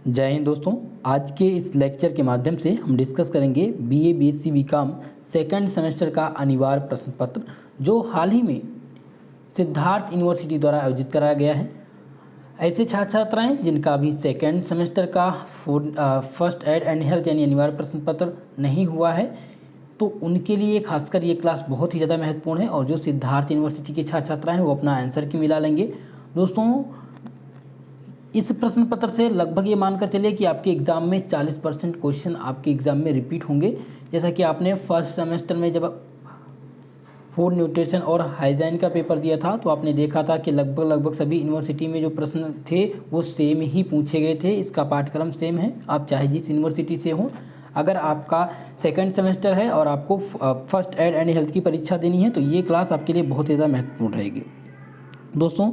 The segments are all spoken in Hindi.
जय हिंद दोस्तों। आज के इस लेक्चर के माध्यम से हम डिस्कस करेंगे BA BSc BCom second semester का अनिवार्य प्रश्न पत्र जो हाल ही में सिद्धार्थ यूनिवर्सिटी द्वारा आयोजित कराया गया है। ऐसे छात्र छात्राएँ जिनका अभी सेकंड सेमेस्टर का फर्स्ट एड एंड हेल्थ यानी अनिवार्य प्रश्न पत्र नहीं हुआ है तो उनके लिए खासकर ये क्लास बहुत ही ज़्यादा महत्वपूर्ण है। और जो सिद्धार्थ यूनिवर्सिटी के छात्र छात्रा हैं वो अपना आंसर की मिला लेंगे। दोस्तों, इस प्रश्न पत्र से लगभग ये मानकर चलिए कि आपके एग्ज़ाम में 40% क्वेश्चन आपके एग्ज़ाम में रिपीट होंगे। जैसा कि आपने फर्स्ट सेमेस्टर में जब फूड न्यूट्रिशन और हाइजीन का पेपर दिया था तो आपने देखा था कि लगभग सभी यूनिवर्सिटी में जो प्रश्न थे वो सेम ही पूछे गए थे। इसका पाठ्यक्रम सेम है, आप चाहे जिस यूनिवर्सिटी से हों। अगर आपका सेकंड सेमेस्टर है और आपको फर्स्ट एड एंड हेल्थ की परीक्षा देनी है तो ये क्लास आपके लिए बहुत ज़्यादा महत्वपूर्ण रहेगी। दोस्तों,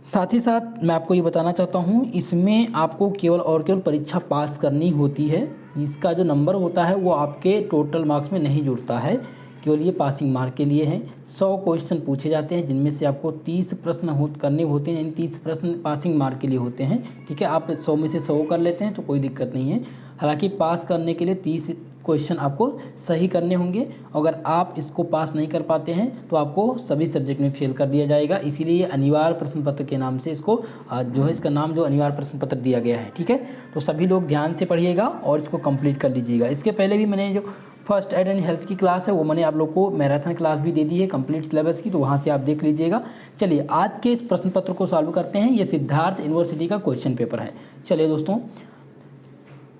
साथ ही साथ मैं आपको ये बताना चाहता हूँ, इसमें आपको केवल परीक्षा पास करनी होती है। इसका जो नंबर होता है वो आपके टोटल मार्क्स में नहीं जुड़ता है, केवल ये पासिंग मार्क के लिए है। 100 क्वेश्चन पूछे जाते हैं जिनमें से आपको 30 प्रश्न करने होते हैं। इन 30 प्रश्न पासिंग मार्क के लिए होते हैं। ठीक है, आप 100 में से 100 कर लेते हैं तो कोई दिक्कत नहीं है। हालांकि पास करने के लिए 30 क्वेश्चन आपको सही करने होंगे। अगर आप इसको पास नहीं कर पाते हैं तो आपको सभी सब्जेक्ट में फेल कर दिया जाएगा। इसीलिए अनिवार्य प्रश्न पत्र के नाम से इसको जो है इसका नाम जो अनिवार्य प्रश्न पत्र दिया गया है। ठीक है, तो सभी लोग ध्यान से पढ़िएगा और इसको कंप्लीट कर लीजिएगा। इसके पहले भी मैंने जो फर्स्ट एड एंड हेल्थ की क्लास है वो मैंने आप लोग को मैराथन क्लास भी दे दी है कंप्लीट सिलेबस की, तो वहाँ से आप देख लीजिएगा। चलिए आज के इस प्रश्न पत्र को सॉल्व करते हैं। ये सिद्धार्थ यूनिवर्सिटी का क्वेश्चन पेपर है। चलिए दोस्तों,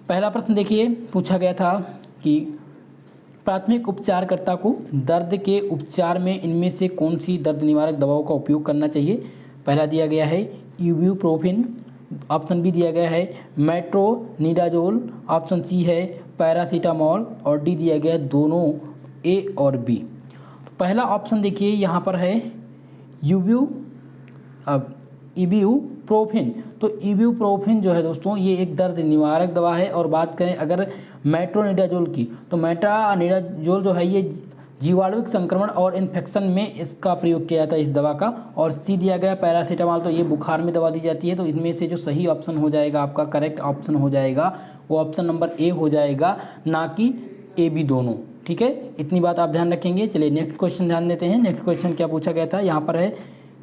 पहला प्रश्न देखिए, पूछा गया था कि प्राथमिक उपचारकर्ता को दर्द के उपचार में इनमें से कौन सी दर्द निवारक दवाओं का उपयोग करना चाहिए। पहला दिया गया है इब्यूप्रोफेन, ऑप्शन बी दिया गया है मेट्रोनिडाजोल, ऑप्शन सी है पैरासीटामोल और डी दिया गया है दोनों ए और बी। तो पहला ऑप्शन देखिए यहाँ पर है इब्यूप्रोफेन। तो इब्यूप्रोफेन जो है दोस्तों ये एक दर्द निवारक दवा है। और बात करें अगर मेट्रोनिडाजोल की तो मेट्रोनिडाजोल जो है ये जीवाणुविक संक्रमण और इन्फेक्शन में इसका प्रयोग किया जाता है इस दवा का। और सी दिया गया पैरासीटामोल, तो ये बुखार में दवा दी जाती है। तो इनमें से जो सही ऑप्शन हो जाएगा आपका करेक्ट ऑप्शन हो जाएगा वो ऑप्शन नंबर ए हो जाएगा, ना कि ए बी दोनों। ठीक है, इतनी बात आप ध्यान रखेंगे। चलिए नेक्स्ट क्वेश्चन ध्यान देते हैं। नेक्स्ट क्वेश्चन क्या पूछा गया था, यहाँ पर है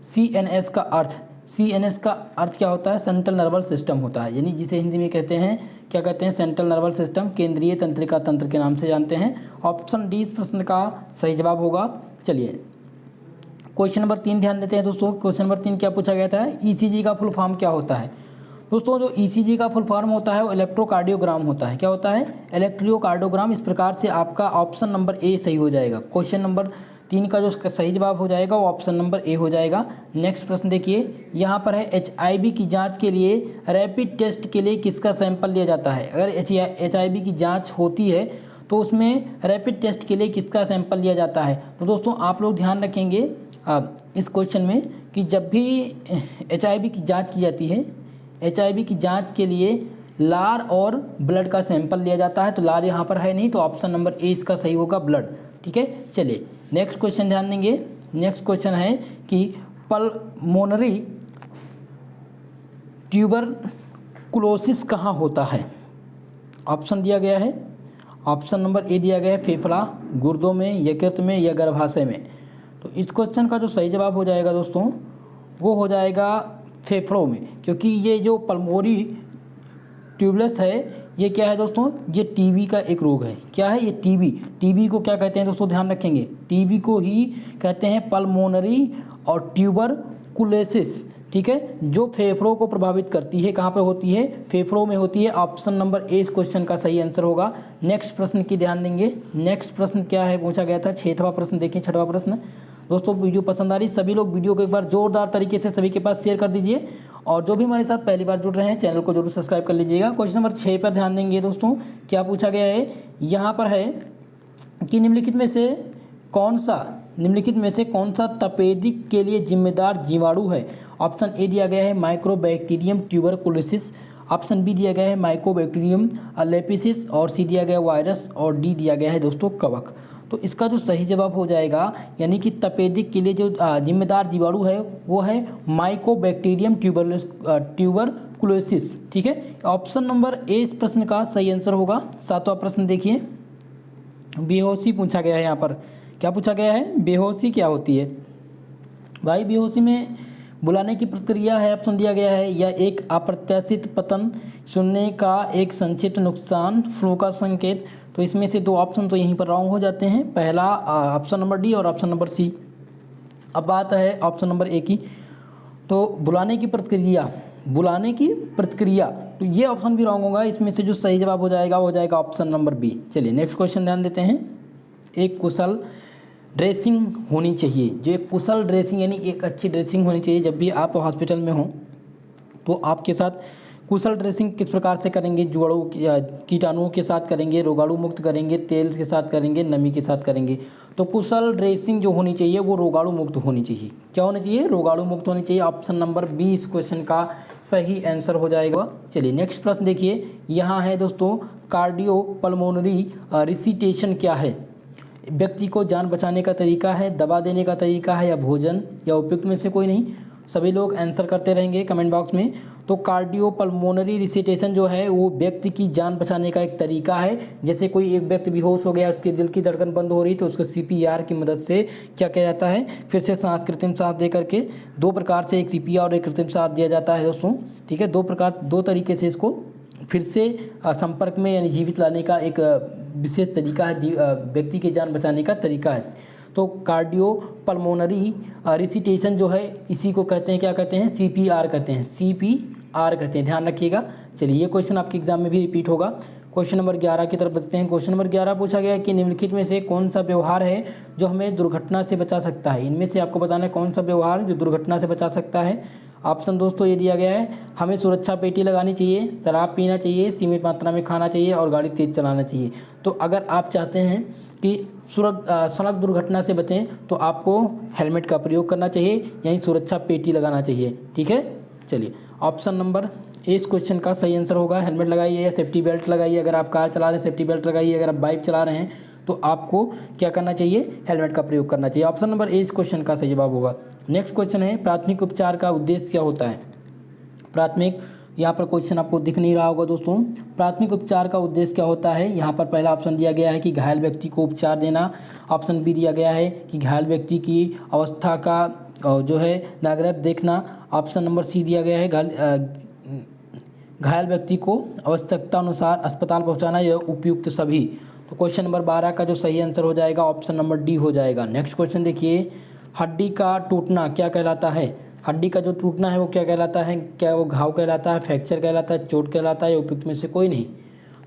CNS का अर्थ। CNS का अर्थ क्या होता है? सेंट्रल नर्वस सिस्टम होता है, यानी जिसे हिंदी में कहते हैं क्या कहते हैं, सेंट्रल नर्वस सिस्टम, केंद्रीय तंत्रिका तंत्र के नाम से जानते हैं। ऑप्शन डी इस प्रश्न का सही जवाब होगा। चलिए क्वेश्चन नंबर 3 ध्यान देते हैं दोस्तों। क्वेश्चन नंबर 3 क्या पूछा गया था, ECG का फुल फॉर्म क्या होता है। दोस्तों जो ECG का फुल फॉर्म होता है वो इलेक्ट्रोकार्डियोग्राम होता है। क्या होता है? इलेक्ट्रोकार्डियोग्राम। इस प्रकार से आपका ऑप्शन नंबर ए सही हो जाएगा। क्वेश्चन नंबर 3 का जो सही जवाब हो जाएगा वो ऑप्शन नंबर ए हो जाएगा। नेक्स्ट प्रश्न देखिए, यहाँ पर है HIV की जांच के लिए रैपिड टेस्ट के लिए किसका सैंपल लिया जाता है। अगर HIV की जांच होती है तो उसमें रैपिड टेस्ट के लिए किसका सैंपल लिया जाता है। तो दोस्तों आप लोग ध्यान रखेंगे इस क्वेश्चन में कि जब भी HIV की जाँच की जाती है, HIV की जाँच के लिए लार और ब्लड का सैंपल लिया जाता है। तो लार यहाँ पर है नहीं, तो ऑप्शन नंबर ए इसका सही होगा, ब्लड। ठीक है, चलिए नेक्स्ट क्वेश्चन ध्यान देंगे। नेक्स्ट क्वेश्चन है कि पल्मोनरी ट्यूबरकुलोसिस कहाँ होता है। ऑप्शन दिया गया है, ऑप्शन नंबर ए दिया गया है फेफड़ा, गुर्दों में, यकृत में या गर्भाशय में। तो इस क्वेश्चन का जो सही जवाब हो जाएगा दोस्तों वो हो जाएगा फेफड़ों में, क्योंकि ये जो पल्मोनरी ट्यूबरकुलोसिस है ये क्या है दोस्तों, ये टीबी का एक रोग है। क्या है ये? टीबी को क्या कहते हैं दोस्तों, ध्यान रखेंगे, टीबी को ही कहते हैं पल्मोनरी और ट्यूबरकुलोसिस। ठीक है, जो फेफड़ों को प्रभावित करती है। कहाँ पे होती है? फेफड़ों में होती है। ऑप्शन नंबर ए इस क्वेश्चन का सही आंसर होगा। नेक्स्ट प्रश्न की ध्यान देंगे। नेक्स्ट प्रश्न क्या है पूछा गया था, 6वां प्रश्न देखिए। 6वां प्रश्न दोस्तों, वीडियो पसंद आ रही सभी लोग वीडियो को एक बार जोरदार तरीके से सभी के पास शेयर कर दीजिए। और जो भी हमारे साथ पहली बार जुड़ रहे हैं चैनल को जरूर सब्सक्राइब कर लीजिएगा। क्वेश्चन नंबर 6 पर ध्यान देंगे दोस्तों। क्या पूछा गया है, यहाँ पर है कि निम्नलिखित में से कौन सा तपेदिक के लिए जिम्मेदार जीवाणु है। ऑप्शन ए दिया गया है माइक्रोबैक्टीरियम ट्यूबरकुलोसिस, ऑप्शन बी दिया गया है माइकोबैक्टीरियम लेपिसिस, और सी दिया गया वायरस, और डी दिया गया है दोस्तों कवक। तो इसका जो सही जवाब हो जाएगा, यानी कि तपेदिक के लिए जो जिम्मेदार जीवाणु है वो है माइकोबैक्टीरियम ट्यूबरकुलोसिस ट्यूबरकुलोसिस। ठीक है, ऑप्शन नंबर ए इस प्रश्न का सही आंसर होगा। 7वां प्रश्न देखिए, बेहोशी पूछा गया है। यहाँ पर क्या पूछा गया है, बेहोशी क्या होती है भाई। बेहोशी में बुलाने की प्रक्रिया है, ऑप्शन दिया गया है, या एक अप्रत्याशित पतन, सुनने का एक संचित नुकसान, फ्लू का संकेत। तो इसमें से दो ऑप्शन तो यहीं पर रॉन्ग हो जाते हैं, पहला ऑप्शन नंबर डी और ऑप्शन नंबर सी। अब बात है ऑप्शन नंबर ए की। तो बुलाने की प्रतिक्रिया, तो ये ऑप्शन भी रॉन्ग होगा। इसमें से जो सही जवाब हो जाएगा वो हो जाएगा ऑप्शन नंबर बी। चलिए नेक्स्ट क्वेश्चन ध्यान देते हैं। एक कुशल ड्रेसिंग होनी चाहिए, जो एक कुशल ड्रेसिंग यानी कि एक अच्छी ड्रेसिंग होनी चाहिए। जब भी आप हॉस्पिटल में हो तो आपके साथ कुशल ड्रेसिंग किस प्रकार से करेंगे, जुड़ाणु कीटाणुओं के साथ करेंगे, रोगाणु मुक्त करेंगे, तेल के साथ करेंगे, नमी के साथ करेंगे। तो कुशल ड्रेसिंग जो होनी चाहिए वो रोगाणु मुक्त होनी चाहिए। क्या होनी चाहिए, रोगाणु मुक्त होनी चाहिए। ऑप्शन नंबर बी इस क्वेश्चन का सही आंसर हो जाएगा। चलिए नेक्स्ट प्रश्न देखिए, यहाँ है दोस्तों, कार्डियोपल्मोनरी रिसिटेशन क्या है। व्यक्ति को जान बचाने का तरीका है, दवा देने का तरीका है, या भोजन, या उपयुक्त में से कोई नहीं। सभी लोग आंसर करते रहेंगे कमेंट बॉक्स में। तो कार्डियोपल्मोनरी रिसिटेशन जो है वो व्यक्ति की जान बचाने का एक तरीका है। जैसे कोई एक व्यक्ति बेहोश हो गया, उसके दिल की धड़कन बंद हो रही, तो उसको CPR की मदद से क्या किया जाता है, फिर से सांस, कृत्रिम सांस दे करके, दो प्रकार से, एक CPR और एक कृत्रिम सांस दिया जाता है दोस्तों। ठीक है, दो तरीके से इसको फिर से संपर्क में यानी जीवित लाने का एक विशेष तरीका है, व्यक्ति की जान बचाने का तरीका है। तो कार्डियोपल्मोनरी रिसिटेशन जो है इसी को कहते हैं, क्या कहते हैं, CPR कहते हैं, CPR कहते हैं, ध्यान रखिएगा। चलिए ये क्वेश्चन आपके एग्जाम में भी रिपीट होगा। क्वेश्चन नंबर 11 की तरफ बढ़ते हैं। क्वेश्चन नंबर 11 पूछा गया है कि निम्नलिखित में से कौन सा व्यवहार है जो हमें दुर्घटना से बचा सकता है। इनमें से आपको बताना है कौन सा व्यवहार जो दुर्घटना से बचा सकता है। ऑप्शन दोस्तों ये दिया गया है, हमें सुरक्षा पेटी लगानी चाहिए, शराब पीना चाहिए, सीमित मात्रा में खाना चाहिए, और गाड़ी तेज चलाना चाहिए। तो अगर आप चाहते हैं कि सड़क दुर्घटना से बचें तो आपको हेलमेट का प्रयोग करना चाहिए, यानी सुरक्षा पेटी लगाना चाहिए। ठीक है, चलिए ऑप्शन नंबर ए इस क्वेश्चन का सही आंसर होगा। हेलमेट लगाइए या सेफ्टी बेल्ट लगाइए। अगर आप कार चला रहे हैं सेफ्टी बेल्ट लगाइए, अगर आप बाइक चला रहे हैं तो आपको क्या करना चाहिए, हेलमेट का प्रयोग करना चाहिए। ऑप्शन नंबर ए इस क्वेश्चन का सही जवाब होगा। नेक्स्ट क्वेश्चन है, प्राथमिक उपचार का उद्देश्य क्या होता है। प्राथमिक, यहाँ पर क्वेश्चन आपको दिख नहीं रहा होगा दोस्तों। प्राथमिक उपचार का उद्देश्य क्या होता है। यहाँ पर पहला ऑप्शन दिया गया है कि घायल व्यक्ति को उपचार देना। ऑप्शन बी दिया गया है कि घायल व्यक्ति की अवस्था का जो है नागरिक देखना। ऑप्शन नंबर सी दिया गया है घायल व्यक्ति को आवश्यकता अनुसार अस्पताल पहुँचाना, या उपयुक्त सभी। तो क्वेश्चन नंबर 12 का जो सही आंसर हो जाएगा ऑप्शन नंबर डी हो जाएगा। नेक्स्ट क्वेश्चन देखिए, हड्डी का टूटना क्या कहलाता है। हड्डी का जो टूटना है वो क्या कहलाता है, क्या वो घाव कहलाता है, फ्रैक्चर कहलाता है, चोट कहलाता है, या उपयुक्त में से कोई नहीं।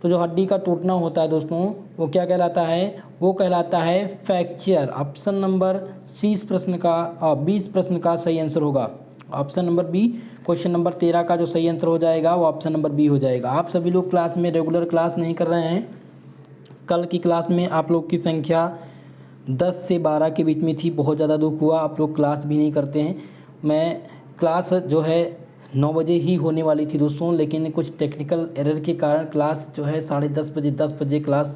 तो जो हड्डी का टूटना होता है दोस्तों वो क्या कहलाता है, वो कहलाता है फ्रैक्चर। ऑप्शन नंबर सी इस प्रश्न का 20 प्रश्न का सही आंसर होगा। Option number B. Question number 13 का जो सही आंसर हो जाएगा वो ऑप्शन नंबर बी हो जाएगा। आप सभी लोग क्लास में रेगुलर क्लास नहीं कर रहे हैं। कल की क्लास में आप लोग की संख्या 10 से 12 के बीच में थी, बहुत ज़्यादा दुख हुआ, आप लोग क्लास भी नहीं करते हैं। मैं क्लास जो है 9 बजे ही होने वाली थी दोस्तों, लेकिन कुछ टेक्निकल एरर के कारण क्लास जो है 10:30 10 बजे क्लास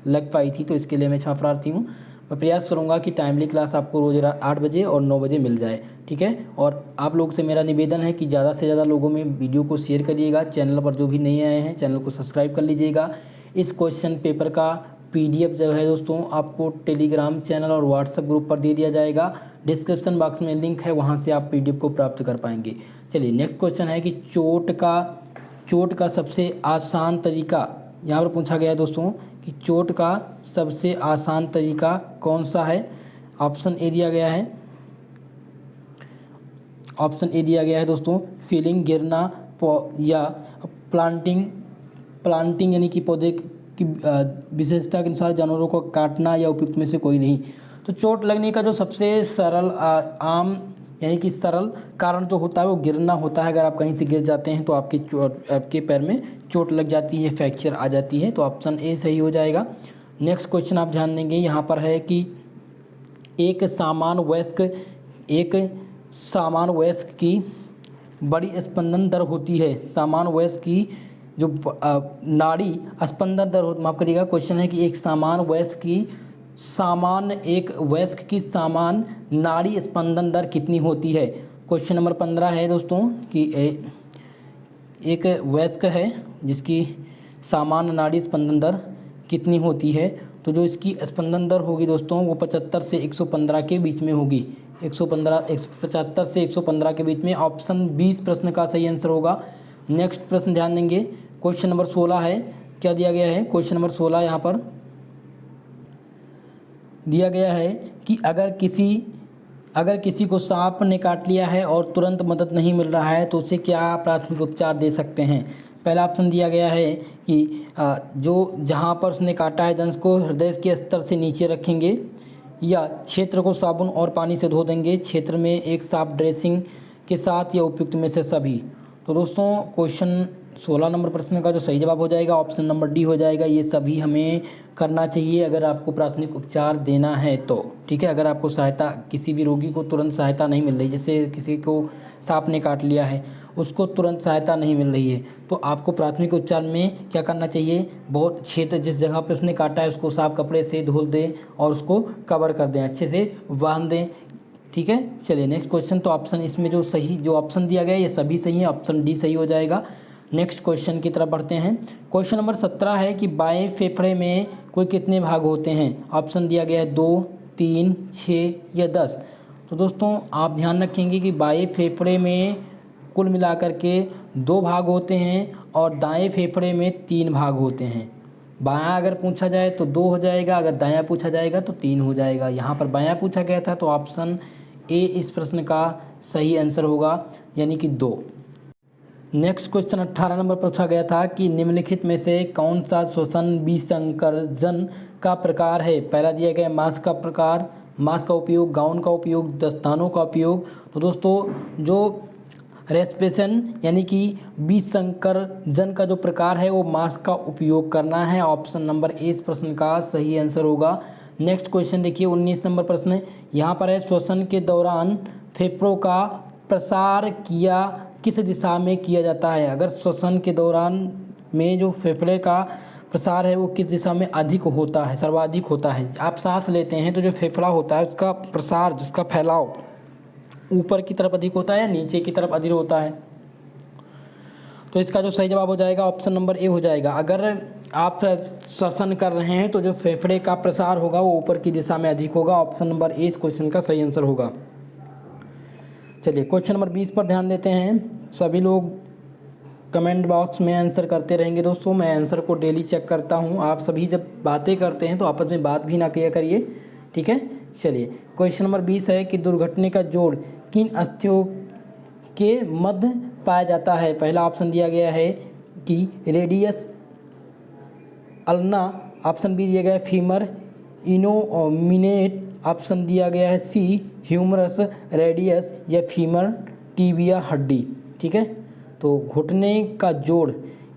लग पाई थी, तो इसके लिए मैं क्षमा प्रार्थी हूँ। मैं प्रयास करूँगा कि टाइमली क्लास आपको रोज़ 8 बजे और 9 बजे मिल जाए। ठीक है, और आप लोग से मेरा निवेदन है कि ज़्यादा से ज़्यादा लोगों में वीडियो को शेयर करिएगा। चैनल पर जो भी नए आए हैं चैनल को सब्सक्राइब कर लीजिएगा। इस क्वेश्चन पेपर का PDF जो है दोस्तों आपको टेलीग्राम चैनल और व्हाट्सएप ग्रुप पर दे दिया जाएगा। डिस्क्रिप्शन बॉक्स में लिंक है, वहां से आप PDF को प्राप्त कर पाएंगे। चलिए नेक्स्ट क्वेश्चन है कि चोट का सबसे आसान तरीका, यहाँ पर पूछा गया है दोस्तों कि चोट का सबसे आसान तरीका कौन सा है। ऑप्शन ए दिया गया है, ऑप्शन ए दिया गया है दोस्तों, फीलिंग, गिरना, या प्लांटिंग यानी कि पौधे की विशेषता के अनुसार जानवरों को काटना, या उपयुक्त में से कोई नहीं। तो चोट लगने का जो सबसे सरल आम यानी कि सरल कारण जो होता है वो गिरना होता है। अगर आप कहीं से गिर जाते हैं तो आपके पैर में चोट लग जाती है, फ्रैक्चर आ जाती है। तो ऑप्शन ए सही हो जाएगा। नेक्स्ट क्वेश्चन आप ध्यान देंगे, यहाँ पर है कि एक सामान्य वयस्क की बड़ी स्पंदन दर होती है। सामान्य वयस्क की जो नाड़ी स्पंदन दर माफ करिएगा, क्वेश्चन है कि एक वयस्क की सामान्य नाड़ी स्पंदन दर कितनी होती है। क्वेश्चन नंबर 15 है दोस्तों कि एक वयस्क है जिसकी सामान्य नाड़ी स्पंदन दर कितनी होती है? तो जो इसकी स्पंदन दर होगी दोस्तों वो 75 से 115 के बीच में होगी। 175 से 115 के बीच में। ऑप्शन 20 प्रश्न का सही आंसर होगा। नेक्स्ट प्रश्न ध्यान देंगे, क्वेश्चन नंबर 16 है। क्या दिया गया है? क्वेश्चन नंबर 16 यहाँ पर दिया गया है कि अगर किसी को सांप ने काट लिया है और तुरंत मदद नहीं मिल रहा है तो उसे क्या प्राथमिक उपचार दे सकते हैं? पहला ऑप्शन दिया गया है कि जो जहाँ पर उसने काटा है दंश को हृदय के स्तर से नीचे रखेंगे, या क्षेत्र को साबुन और पानी से धो देंगे, क्षेत्र में एक साफ ड्रेसिंग के साथ, या उपयुक्त में से सभी। तो दोस्तों क्वेश्चन 16 नंबर प्रश्न का जो सही जवाब हो जाएगा ऑप्शन नंबर डी हो जाएगा। ये सभी हमें करना चाहिए अगर आपको प्राथमिक उपचार देना है तो, ठीक है। अगर आपको सहायता, किसी भी रोगी को तुरंत सहायता नहीं मिल रही, जैसे किसी को सांप ने काट लिया है उसको तुरंत सहायता नहीं मिल रही है, तो आपको प्राथमिक उपचार में क्या करना चाहिए? बहुत क्षेत्र जिस जगह पे उसने काटा है उसको साफ कपड़े से धो दें और उसको कवर कर दें, अच्छे से बांध दें, ठीक है। चलिए नेक्स्ट क्वेश्चन। तो ऑप्शन इसमें जो ऑप्शन दिया गया है ये सभी सही है, ऑप्शन डी सही हो जाएगा। नेक्स्ट क्वेश्चन की तरफ बढ़ते हैं। क्वेश्चन नंबर 17 है कि बाएं फेफड़े में कुल कितने भाग होते हैं? ऑप्शन दिया गया है 2, 3, 6 या 10। तो दोस्तों आप ध्यान रखेंगे कि बाएं फेफड़े में कुल मिलाकर के 2 भाग होते हैं और दाएं फेफड़े में 3 भाग होते हैं। बायां अगर पूछा जाए तो 2 हो जाएगा, अगर दायां पूछा जाएगा तो 3 हो जाएगा। यहाँ पर बायां पूछा गया था तो ऑप्शन ए इस प्रश्न का सही आंसर होगा, यानी कि 2। नेक्स्ट क्वेश्चन 18 नंबर पूछा गया था कि निम्नलिखित में से कौन सा श्वसन विसंकर्षण का प्रकार है? पहला दिया गया मास्क का प्रकार, मास्क का उपयोग, गाउन का उपयोग, दस्तानों का उपयोग। तो दोस्तों जो रेस्पिरेशन यानी कि विसंकर्षण का जो प्रकार है वो मास्क का उपयोग करना है। ऑप्शन नंबर ए इस प्रश्न का सही आंसर होगा। नेक्स्ट क्वेश्चन देखिए 19 नंबर प्रश्न है। यहाँ पर है श्वसन के दौरान फेफड़ों का प्रसार किस दिशा में किया जाता है? अगर श्वसन के दौरान में जो फेफड़े का प्रसार है वो किस दिशा में अधिक होता है, सर्वाधिक होता है? आप सांस लेते हैं तो जो फेफड़ा होता है उसका प्रसार, जिसका फैलाव ऊपर की तरफ अधिक होता है या नीचे की तरफ अधिक होता है? तो इसका जो सही जवाब हो जाएगा ऑप्शन नंबर ए हो जाएगा। अगर आप श्वसन कर रहे हैं तो जो फेफड़े का प्रसार होगा वो ऊपर की दिशा में अधिक होगा। ऑप्शन नंबर ए इस क्वेश्चन का सही आंसर होगा। चलिए क्वेश्चन नंबर 20 पर ध्यान देते हैं। सभी लोग कमेंट बॉक्स में आंसर करते रहेंगे दोस्तों, मैं आंसर को डेली चेक करता हूं। आप सभी जब बातें करते हैं तो आपस में बात भी ना किया करिए, ठीक है। चलिए क्वेश्चन नंबर 20 है कि दुर्घटना का जोड़ किन अस्थियों के मध्य पाया जाता है? पहला ऑप्शन दिया गया है कि रेडियस अल्ना, ऑप्शन बी दिया गया है फीमर इनोमिनेट, ऑप्शन दिया गया है सी ह्यूमरस रेडियस या फीमर टिबिया हड्डी, ठीक है। तो घुटने का जोड़,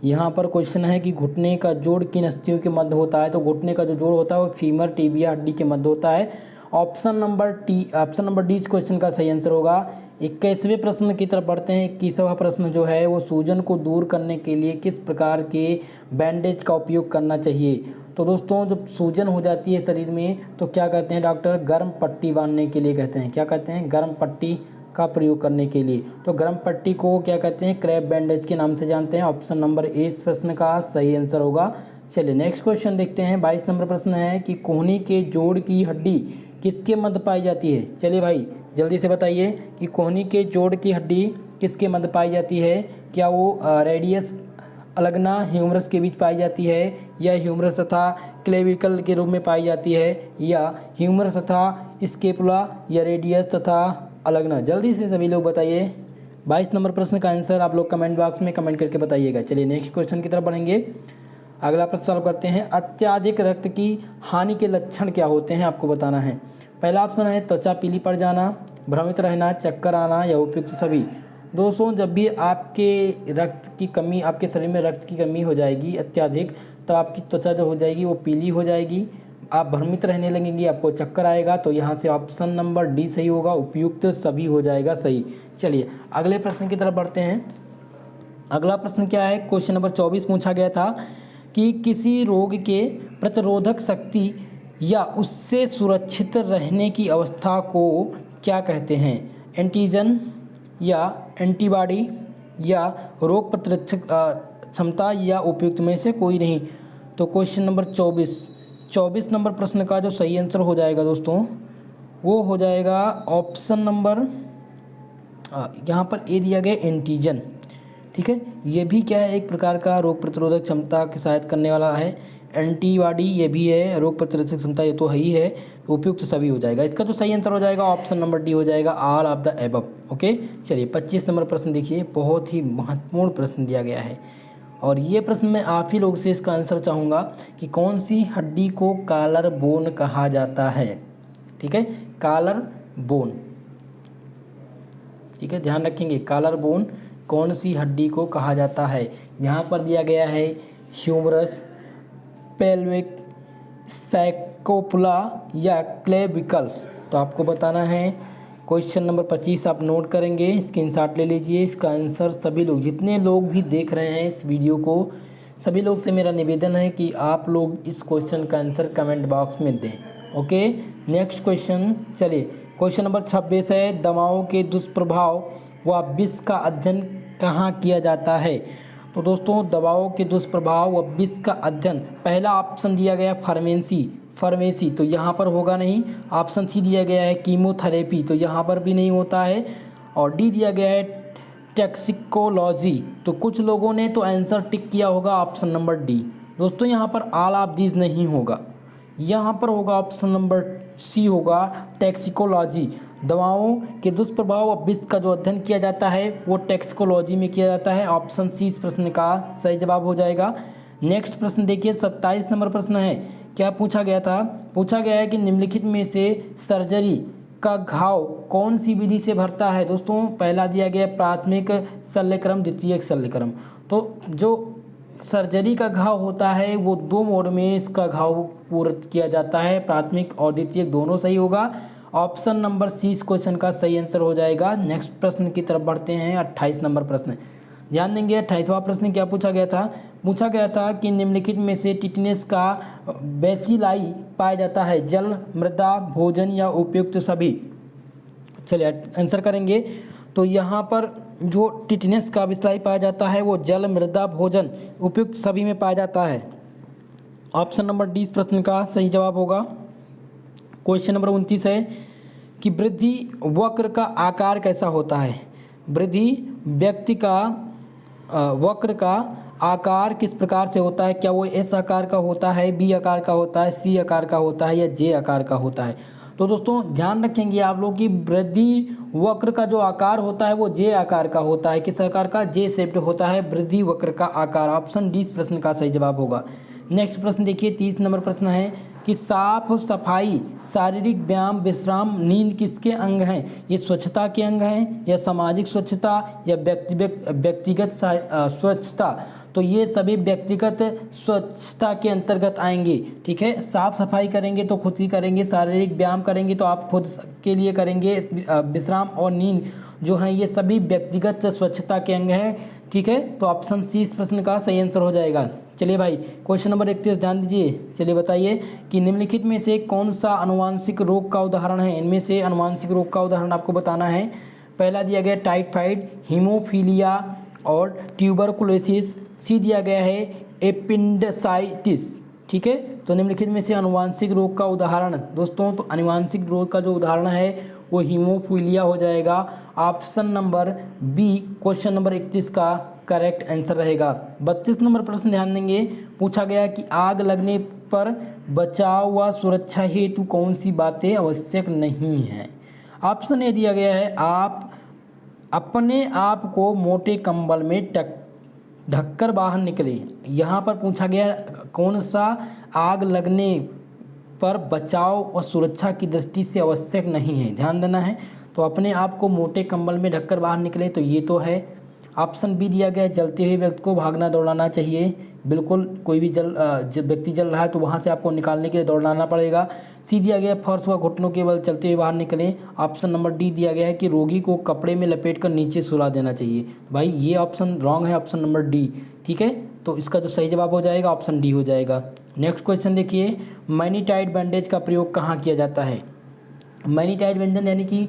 यहाँ पर क्वेश्चन है कि घुटने का जोड़ किन अस्थियों के मध्य होता है? तो घुटने का जो जोड़ होता है वो फीमर टिबिया हड्डी के मध्य होता है। ऑप्शन नंबर डी इस क्वेश्चन का सही आंसर होगा। 21वें प्रश्न की तरफ बढ़ते हैं। 21वां प्रश्न जो है वो सूजन को दूर करने के लिए किस प्रकार के बैंडेज का उपयोग करना चाहिए? तो दोस्तों जब सूजन हो जाती है शरीर में तो क्या कहते हैं डॉक्टर? गर्म पट्टी बांधने के लिए कहते हैं। क्या कहते हैं? गर्म पट्टी का प्रयोग करने के लिए। तो गर्म पट्टी को क्या कहते हैं? क्रैप बैंडेज के नाम से जानते हैं। ऑप्शन नंबर ए इस प्रश्न का सही आंसर होगा। चलिए नेक्स्ट क्वेश्चन देखते हैं। 22 नंबर प्रश्न है कि कोहनी के जोड़ की हड्डी किसके मध्य पाई जाती है? चलिए भाई जल्दी से बताइए कि कोहनी के जोड़ की हड्डी किसके मध्य पाई जाती है? क्या वो रेडियस अल्ना ह्यूमरस के बीच पाई जाती है, या ह्यूमरस तथा क्लेविकल के रूप में पाई जाती है, या ह्यूमरस तथा स्केपुला, या रेडियस तथा अल्ना? जल्दी से सभी लोग बताइए। 22 नंबर प्रश्न का आंसर आप लोग कमेंट बॉक्स में कमेंट करके बताइएगा। चलिए नेक्स्ट क्वेश्चन की तरफ बढ़ेंगे। अगला प्रश्न सॉल्व करते हैं। अत्यधिक रक्त की हानि के लक्षण क्या होते हैं आपको बताना है। पहला ऑप्शन है त्वचा पीली पड़ जाना, भ्रमित रहना, चक्कर आना, या उपयुक्त सभी। दोस्तों जब भी आपके रक्त की कमी, आपके शरीर में रक्त की कमी हो जाएगी अत्यधिक, तो आपकी त्वचा जो हो जाएगी वो पीली हो जाएगी, आप भ्रमित रहने लगेंगे, आपको चक्कर आएगा। तो यहाँ से ऑप्शन नंबर डी सही होगा, उपयुक्त सभी हो जाएगा सही। चलिए अगले प्रश्न की तरफ बढ़ते हैं। अगला प्रश्न क्या है? क्वेश्चन नंबर 24 पूछा गया था कि किसी रोग के प्रतिरोधक शक्ति या उससे सुरक्षित रहने की अवस्था को क्या कहते हैं? एंटीजन या एंटीबॉडी या रोग प्रतिरक्षक क्षमता या उपयुक्त में से कोई नहीं। तो क्वेश्चन नंबर 24 नंबर प्रश्न का जो सही आंसर हो जाएगा दोस्तों वो हो जाएगा ऑप्शन नंबर यहाँ पर ए दिया गया एंटीजन। ठीक है, ये भी क्या है, एक प्रकार का रोग प्रतिरोधक क्षमता की सहायता करने वाला है। एंटीबॉडी ये भी है, रोग प्रतिरोधक क्षमता ये तो है ही है, तो उपयुक्त सभी हो जाएगा। इसका जो सही आंसर हो जाएगा ऑप्शन नंबर डी हो जाएगा, all of the above. Okay, चलिए 25 नंबर प्रश्न देखिए, बहुत ही महत्वपूर्ण प्रश्न दिया गया है और ये प्रश्न मैं आप ही लोग से इसका आंसर चाहूँगा कि कौन सी हड्डी को कॉलर बोन कहा जाता है। ठीक है, कॉलर बोन, ठीक है, ध्यान रखेंगे, कॉलर बोन कौन सी हड्डी को कहा जाता है। यहाँ पर दिया गया है ह्यूमरस, पेल्विक, सैकोपुला या क्लेविकल, तो आपको बताना है। क्वेश्चन नंबर 25 आप नोट करेंगे, स्क्रीनशॉट ले लीजिए। इसका आंसर सभी लोग, जितने लोग भी देख रहे हैं इस वीडियो को, सभी लोग से मेरा निवेदन है कि आप लोग इस क्वेश्चन का आंसर कमेंट बॉक्स में दें। ओके, नेक्स्ट क्वेश्चन, चलिए क्वेश्चन नंबर 26 है, दवाओं के दुष्प्रभाव व विष का अध्ययन कहाँ किया जाता है। तो दोस्तों दवाओं के दुष्प्रभाव व विष का अध्ययन, पहला ऑप्शन दिया गया फार्मेसी, तो यहाँ पर होगा नहीं। ऑप्शन सी दिया गया है कीमोथेरेपी, तो यहाँ पर भी नहीं होता है। और डी दिया गया है टैक्सिकोलॉजी, तो कुछ लोगों ने तो आंसर टिक किया होगा ऑप्शन नंबर डी। दोस्तों यहाँ पर ऑल ऑफ दीज नहीं होगा, यहाँ पर होगा ऑप्शन नंबर सी होगा टैक्सिकोलॉजी। दवाओं के दुष्प्रभाव और विष का जो अध्ययन किया जाता है वो टैक्सिकोलॉजी में किया जाता है। ऑप्शन सी इस प्रश्न का सही जवाब हो जाएगा। नेक्स्ट प्रश्न देखिए, 27 नंबर प्रश्न है। क्या पूछा गया था, पूछा गया है कि निम्नलिखित में से सर्जरी का घाव कौन सी विधि से भरता है। दोस्तों पहला दिया गया प्राथमिक शल्यक्रम, द्वितीयक शल्यक्रम। तो जो सर्जरी का घाव होता है वो दो मोड में इसका घाव पूरा किया जाता है, प्राथमिक और द्वितीयक दोनों सही होगा। ऑप्शन नंबर सी इस क्वेश्चन का सही आंसर हो जाएगा। नेक्स्ट प्रश्न की तरफ बढ़ते हैं, 28 नंबर प्रश्न, ध्यान देंगे। 28वां प्रश्न क्या पूछा गया था, पूछा गया था कि निम्नलिखित में से टिटनेस का बेसिलाई पाया जाता है, जल, मृदा, भोजन या उपयुक्त सभी। चलिए आंसर करेंगे। तो यहाँ पर जो टिटनेस का बेसिलाई पाया जाता है वो जल, मृदा, भोजन, उपयुक्त सभी में पाया जाता है। ऑप्शन नंबर डी इस प्रश्न का सही जवाब होगा। क्वेश्चन नंबर 29 है कि वृद्धि वक्र का आकार कैसा होता है। वृद्धि व्यक्ति का वक्र का आकार किस प्रकार से होता है, क्या वो एस आकार का होता है, बी आकार का होता है, सी आकार का होता है या जे आकार का होता है। तो दोस्तों ध्यान रखेंगे आप लोग कि वृद्धि वक्र का जो आकार होता है वो जे आकार का होता है। किस आकार का, जे शेप्ड होता है वृद्धि वक्र का आकार। ऑप्शन डी इस प्रश्न का सही जवाब होगा। नेक्स्ट प्रश्न देखिए, 30 नंबर प्रश्न है कि साफ सफाई, शारीरिक व्यायाम, विश्राम, नींद किसके अंग हैं। ये स्वच्छता के अंग हैं या सामाजिक स्वच्छता या व्यक्तिगत स्वच्छता। तो ये सभी व्यक्तिगत स्वच्छता के अंतर्गत आएंगे। ठीक है, साफ सफाई करेंगे तो खुद ही करेंगे, शारीरिक व्यायाम करेंगे तो आप खुद के लिए करेंगे, विश्राम और नींद जो है ये सभी व्यक्तिगत स्वच्छता के अंग हैं। ठीक है, तो ऑप्शन सी इस प्रश्न का सही आंसर हो जाएगा। चलिए भाई क्वेश्चन नंबर 31 ध्यान दीजिए। चलिए बताइए कि निम्नलिखित में से कौन सा अनुवांशिक रोग का उदाहरण है। इनमें से अनुवांशिक रोग का उदाहरण आपको बताना है। पहला दिया गया टाइफाइड, हीमोफीलिया और ट्यूबरकुलोसिस। सी दिया गया है एपेंडिसाइटिस। ठीक है, तो निम्नलिखित में से अनुवांशिक रोग का उदाहरण दोस्तों, तो अनुवांशिक रोग का जो उदाहरण है वो हीमोफीलिया हो जाएगा। Option number B question number 31 का करेक्ट आंसर रहेगा। 32 नंबर प्रश्न ध्यान देंगे। पूछा गया कि आग लगने पर बचाव व सुरक्षा हेतु कौन सी बातें आवश्यक नहीं हैं। ऑप्शन ए दिया गया है आप अपने आप को मोटे कंबल में ढककर बाहर निकले। यहाँ पर पूछा गया कौन सा आग लगने पर बचाव और सुरक्षा की दृष्टि से आवश्यक नहीं है, ध्यान देना है। तो अपने आप को मोटे कंबल में ढककर बाहर निकले, तो ये तो है। ऑप्शन बी दिया गया है जलते हुए व्यक्ति को भागना दौड़ाना चाहिए। बिल्कुल, कोई भी व्यक्ति जल रहा है तो वहाँ से आपको निकालने के लिए दौड़ाना पड़ेगा। सी दिया गया फर्श व घुटनों के बल चलते हुए बाहर निकलें। ऑप्शन नंबर डी दिया गया है कि रोगी को कपड़े में लपेट कर नीचे सुला देना चाहिए। भाई ये ऑप्शन रॉन्ग है, ऑप्शन नंबर डी। ठीक है, तो इसका जो सही जवाब हो जाएगा ऑप्शन डी हो जाएगा। नेक्स्ट क्वेश्चन देखिए, मैनीटाइड बैंडेज का प्रयोग कहाँ किया जाता है। मैनीटाइड बैंडेज यानी कि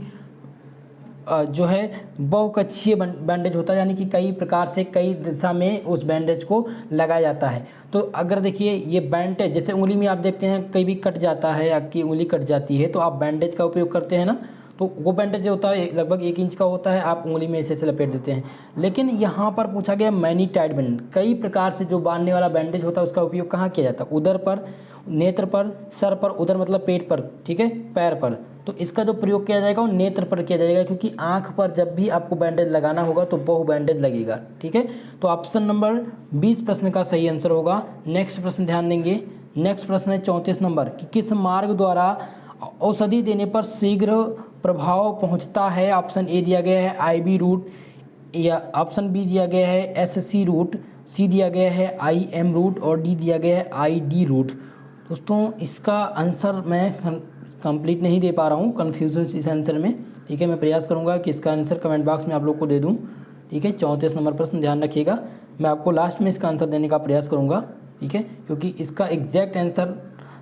जो है बहुकक्षीय बैंडेज होता है, यानी कि कई प्रकार से कई दिशा में उस बैंडेज को लगाया जाता है। तो अगर देखिए ये बैंडेज जैसे उंगली में आप देखते हैं कहीं भी कट जाता है, आपकी उंगली कट जाती है तो आप बैंडेज का उपयोग करते हैं ना, तो वो बैंडेज जो होता है लगभग 1 इंच का होता है, आप उंगली में ऐसे लपेट देते हैं। लेकिन यहाँ पर पूछा गया मैनी टाइट बैंडेज, कई प्रकार से जो बांधने वाला बैंडेज होता है उसका उपयोग कहाँ किया जाता है? उदर पर, नेत्र पर, सर पर, उदर मतलब पेट पर, ठीक है, पैर पर। तो इसका जो प्रयोग किया जाएगा वो नेत्र पर किया जाएगा, क्योंकि आंख पर जब भी आपको बैंडेज लगाना होगा तो बहु बैंडेज लगेगा, ठीक है। तो ऑप्शन नंबर 20 प्रश्न का सही आंसर होगा। नेक्स्ट प्रश्न ध्यान देंगे। नेक्स्ट प्रश्न है 34 नंबर कि किस मार्ग द्वारा औषधि देने पर शीघ्र प्रभाव पहुंचता है? ऑप्शन ए दिया गया है IV रूट, या ऑप्शन बी दिया गया है SC रूट, सी दिया गया है IM रूट और डी दिया गया है ID रूट। दोस्तों इसका आंसर मैं कंप्लीट नहीं दे पा रहा हूँ, कन्फ्यूजन इस आंसर में, ठीक है। मैं प्रयास करूँगा कि इसका आंसर कमेंट बॉक्स में आप लोग को दे दूँ, ठीक है। 34 नंबर प्रश्न ध्यान रखिएगा, मैं आपको लास्ट में इसका आंसर देने का प्रयास करूँगा, ठीक है, क्योंकि इसका एग्जैक्ट आंसर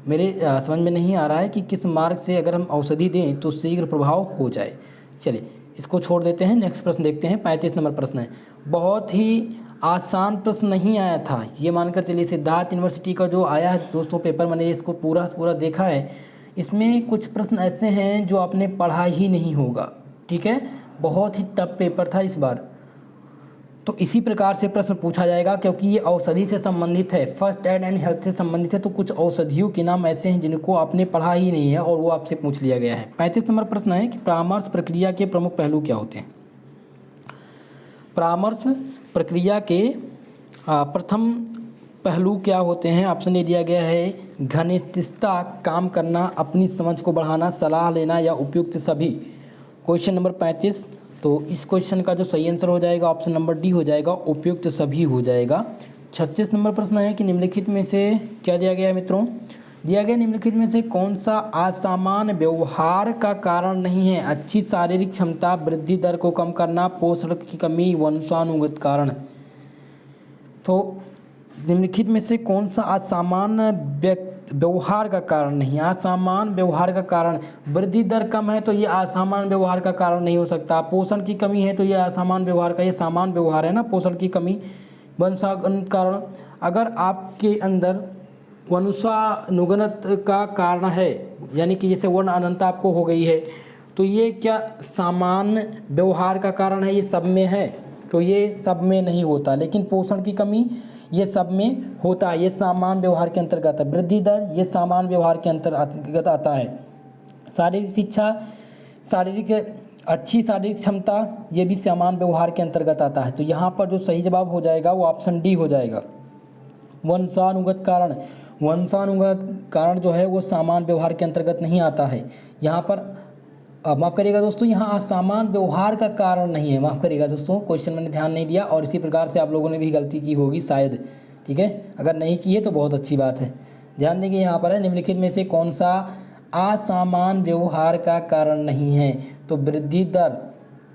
मेरे समझ में नहीं आ रहा है कि किस मार्ग से अगर हम औषधि दें तो शीघ्र प्रभाव हो जाए। चलिए इसको छोड़ देते हैं, नेक्स्ट प्रश्न देखते हैं। 35 नंबर प्रश्न है, बहुत ही आसान प्रश्न नहीं आया था, ये मानकर चलिए सिद्धार्थ यूनिवर्सिटी का जो आया है दोस्तों पेपर, मैंने इसको पूरा देखा है। इसमें कुछ प्रश्न ऐसे हैं जो आपने पढ़ा ही नहीं होगा, ठीक है, बहुत ही टफ पेपर था इस बार। तो इसी प्रकार से प्रश्न पूछा जाएगा क्योंकि ये औषधि से संबंधित है, फर्स्ट एड एंड हेल्थ से संबंधित है। तो कुछ औषधियों के नाम ऐसे हैं जिनको आपने पढ़ा ही नहीं है और वो आपसे पूछ लिया गया है। 35 नंबर प्रश्न है कि परामर्श प्रक्रिया के प्रमुख पहलू क्या होते हैं? परामर्श प्रक्रिया के प्रथम पहलू क्या होते हैं? ऑप्शन ए दिया गया है घनिष्ठता, काम करना, अपनी समझ को बढ़ाना, सलाह लेना या उपयुक्त सभी। क्वेश्चन नंबर 35, तो इस क्वेश्चन का जो सही आंसर हो जाएगा ऑप्शन नंबर डी हो जाएगा, उपयुक्त सभी हो जाएगा। 36 नंबर प्रश्न है कि निम्नलिखित में से क्या दिया गया है मित्रों? दिया गया निम्नलिखित में से कौन सा असामान्य व्यवहार का कारण नहीं है? अच्छी शारीरिक क्षमता, वृद्धि दर को कम करना, पोषण की कमी, वंशानुगत कारण। तो निम्नलिखित में से कौन सा असामान्य व्यवहार का कारण नहीं? असामान्य व्यवहार का कारण, वृद्धि दर कम है तो ये असामान्य व्यवहार का कारण नहीं हो सकता। पोषण की कमी है तो ये असामान्य व्यवहार का, ये सामान्य व्यवहार है ना, पोषण की कमी। वंशानुगत कारण, अगर आपके अंदर वंशानुगत का कारण है, यानी कि जैसे वर्ण अनंतता आपको हो गई है, तो ये क्या सामान्य व्यवहार का कारण है? ये सब में है, तो ये सब में नहीं होता। लेकिन पोषण की कमी ये सब में होता है, ये सामान्य व्यवहार के अंतर्गत है। वृद्धि दर ये सामान्य व्यवहार के अंतर्गत आता है। शारीरिक शिक्षा, अच्छी शारीरिक क्षमता, ये भी सामान्य व्यवहार के अंतर्गत आता है। तो यहाँ पर जो सही जवाब हो जाएगा वो ऑप्शन डी हो जाएगा। वंशानुगत कारण, वंशानुगत कारण जो है वो सामान्य व्यवहार के अंतर्गत नहीं आता है। यहाँ पर माफ़ करिएगा दोस्तों, यहाँ असामान्य व्यवहार का कारण नहीं है, माफ़ करिएगा दोस्तों, क्वेश्चन मैंने ध्यान नहीं दिया और इसी प्रकार से आप लोगों ने भी गलती की होगी शायद, ठीक है। अगर नहीं की है तो बहुत अच्छी बात है। ध्यान देंगे यहाँ पर है निम्नलिखित में से कौन सा असामान्य व्यवहार का कारण नहीं है? तो वृद्धि दर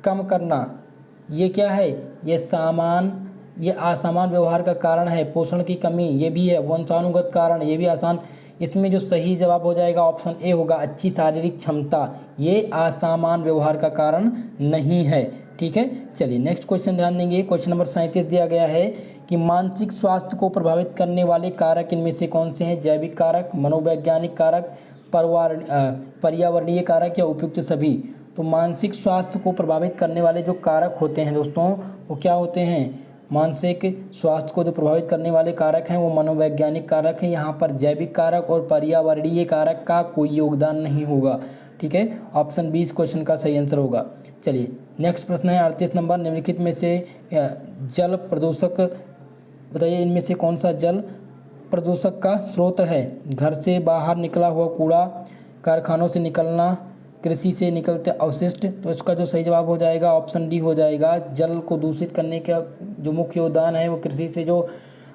कम करना ये क्या है? ये ये असामान्य व्यवहार का कारण है। पोषण की कमी ये भी है। वंशानुगत कारण ये भी आसान। इसमें जो सही जवाब हो जाएगा ऑप्शन ए होगा, अच्छी शारीरिक क्षमता, ये असामान्य व्यवहार का कारण नहीं है, ठीक है। चलिए नेक्स्ट क्वेश्चन ध्यान देंगे। क्वेश्चन नंबर 37 दिया गया है कि मानसिक स्वास्थ्य को प्रभावित करने वाले कारक इनमें से कौन से हैं? जैविक कारक, मनोवैज्ञानिक कारक, पर्यावरणीय कारक या उपयुक्त सभी। तो मानसिक स्वास्थ्य को प्रभावित करने वाले जो कारक होते हैं दोस्तों वो क्या होते हैं? मानसिक स्वास्थ्य को जो प्रभावित करने वाले कारक हैं वो मनोवैज्ञानिक कारक हैं। यहाँ पर जैविक कारक और पर्यावरणीय कारक का कोई योगदान नहीं होगा, ठीक है। ऑप्शन 20 क्वेश्चन का सही आंसर होगा। चलिए नेक्स्ट प्रश्न है 38 नंबर, निम्नलिखित में से जल प्रदूषक बताइए, इनमें से कौन सा जल प्रदूषक का स्रोत है? घर से बाहर निकला हुआ कूड़ा, कारखानों से निकलना, कृषि से निकलते अवशिष्ट। तो इसका जो सही जवाब हो जाएगा ऑप्शन डी हो जाएगा। जल को दूषित करने का जो मुख्य योगदान है वो कृषि से जो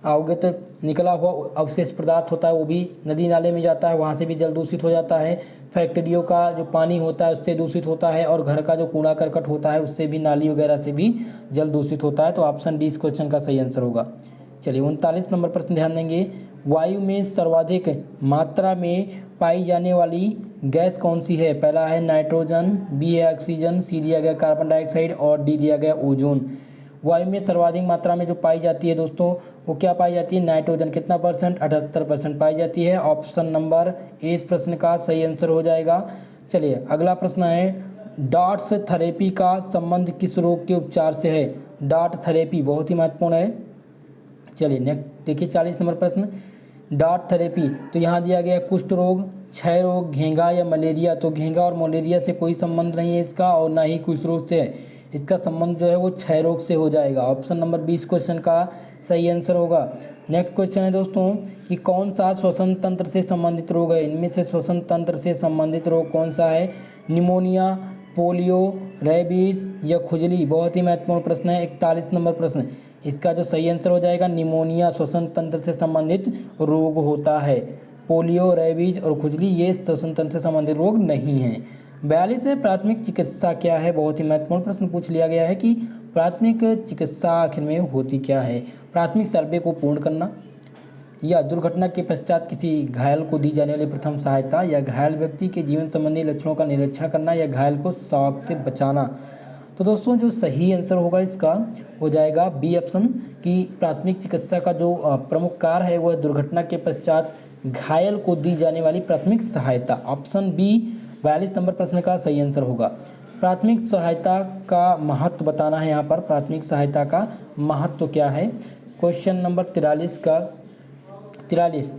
अवगत निकला हुआ अवशेष पदार्थ होता है वो भी नदी नाले में जाता है, वहाँ से भी जल दूषित हो जाता है। फैक्ट्रियों का जो पानी होता है उससे दूषित होता है और घर का जो कूड़ा करकट होता है उससे भी, नाली वगैरह से भी जल दूषित होता है। तो ऑप्शन डी इस क्वेश्चन का सही आंसर होगा। चलिए 39 नंबर प्रश्न ध्यान देंगे, वायु में सर्वाधिक मात्रा में पाई जाने वाली गैस कौन सी है? पहला है नाइट्रोजन, बी है ऑक्सीजन, सी दिया गया कार्बन डाइऑक्साइड और डी दिया गया ओजोन। वायु में सर्वाधिक मात्रा में जो पाई जाती है दोस्तों वो क्या पाई जाती है? नाइट्रोजन। कितना परसेंट? 78% पाई जाती है। ऑप्शन नंबर ए इस प्रश्न का सही आंसर हो जाएगा। चलिए अगला प्रश्न है, डार्ट्स थेरेपी का संबंध किस रोग के उपचार से है? डार्ट थेरेपी बहुत ही महत्वपूर्ण है। चलिए नेक्स्ट देखिए 40 नंबर प्रश्न, डार्ट थेरेपी तो यहाँ दिया गया कुष्ठ रोग, क्षय रोग, घेंघा या मलेरिया। तो घेंघा और मलेरिया से कोई संबंध नहीं है इसका और ना ही कुष्ठ रोग से है। इसका संबंध जो है वो क्षय रोग से हो जाएगा। ऑप्शन नंबर 20 क्वेश्चन का सही आंसर होगा। नेक्स्ट क्वेश्चन है दोस्तों कि कौन सा श्वसन तंत्र से संबंधित रोग है? इनमें से श्वसन तंत्र से संबंधित रोग कौन सा है? निमोनिया, पोलियो, रेबीज या खुजली। बहुत ही महत्वपूर्ण प्रश्न है। 41 नंबर प्रश्न, इसका जो सही आंसर हो जाएगा निमोनिया श्वसन तंत्र से संबंधित रोग होता है। पोलियो, रेबीज और खुजली ये श्वसन तंत्र से संबंधित रोग नहीं हैं। 42 है, प्राथमिक चिकित्सा क्या है? बहुत ही महत्वपूर्ण प्रश्न पूछ लिया गया है कि प्राथमिक चिकित्सा आखिर में होती क्या है? प्राथमिक सर्वे को पूर्ण करना या दुर्घटना के पश्चात किसी घायल को दी जाने वाली प्रथम सहायता या घायल व्यक्ति के जीवन संबंधी लक्षणों का निरीक्षण करना या घायल को शॉक से बचाना। तो दोस्तों जो सही आंसर होगा इसका हो जाएगा बी ऑप्शन कि प्राथमिक चिकित्सा का जो प्रमुख कार्य है वह दुर्घटना के पश्चात घायल को दी जाने वाली प्राथमिक सहायता। ऑप्शन बी 42 नंबर प्रश्न का सही आंसर होगा। प्राथमिक सहायता का महत्व बताना है यहाँ पर। प्राथमिक सहायता का महत्व क्या है? क्वेश्चन नंबर 43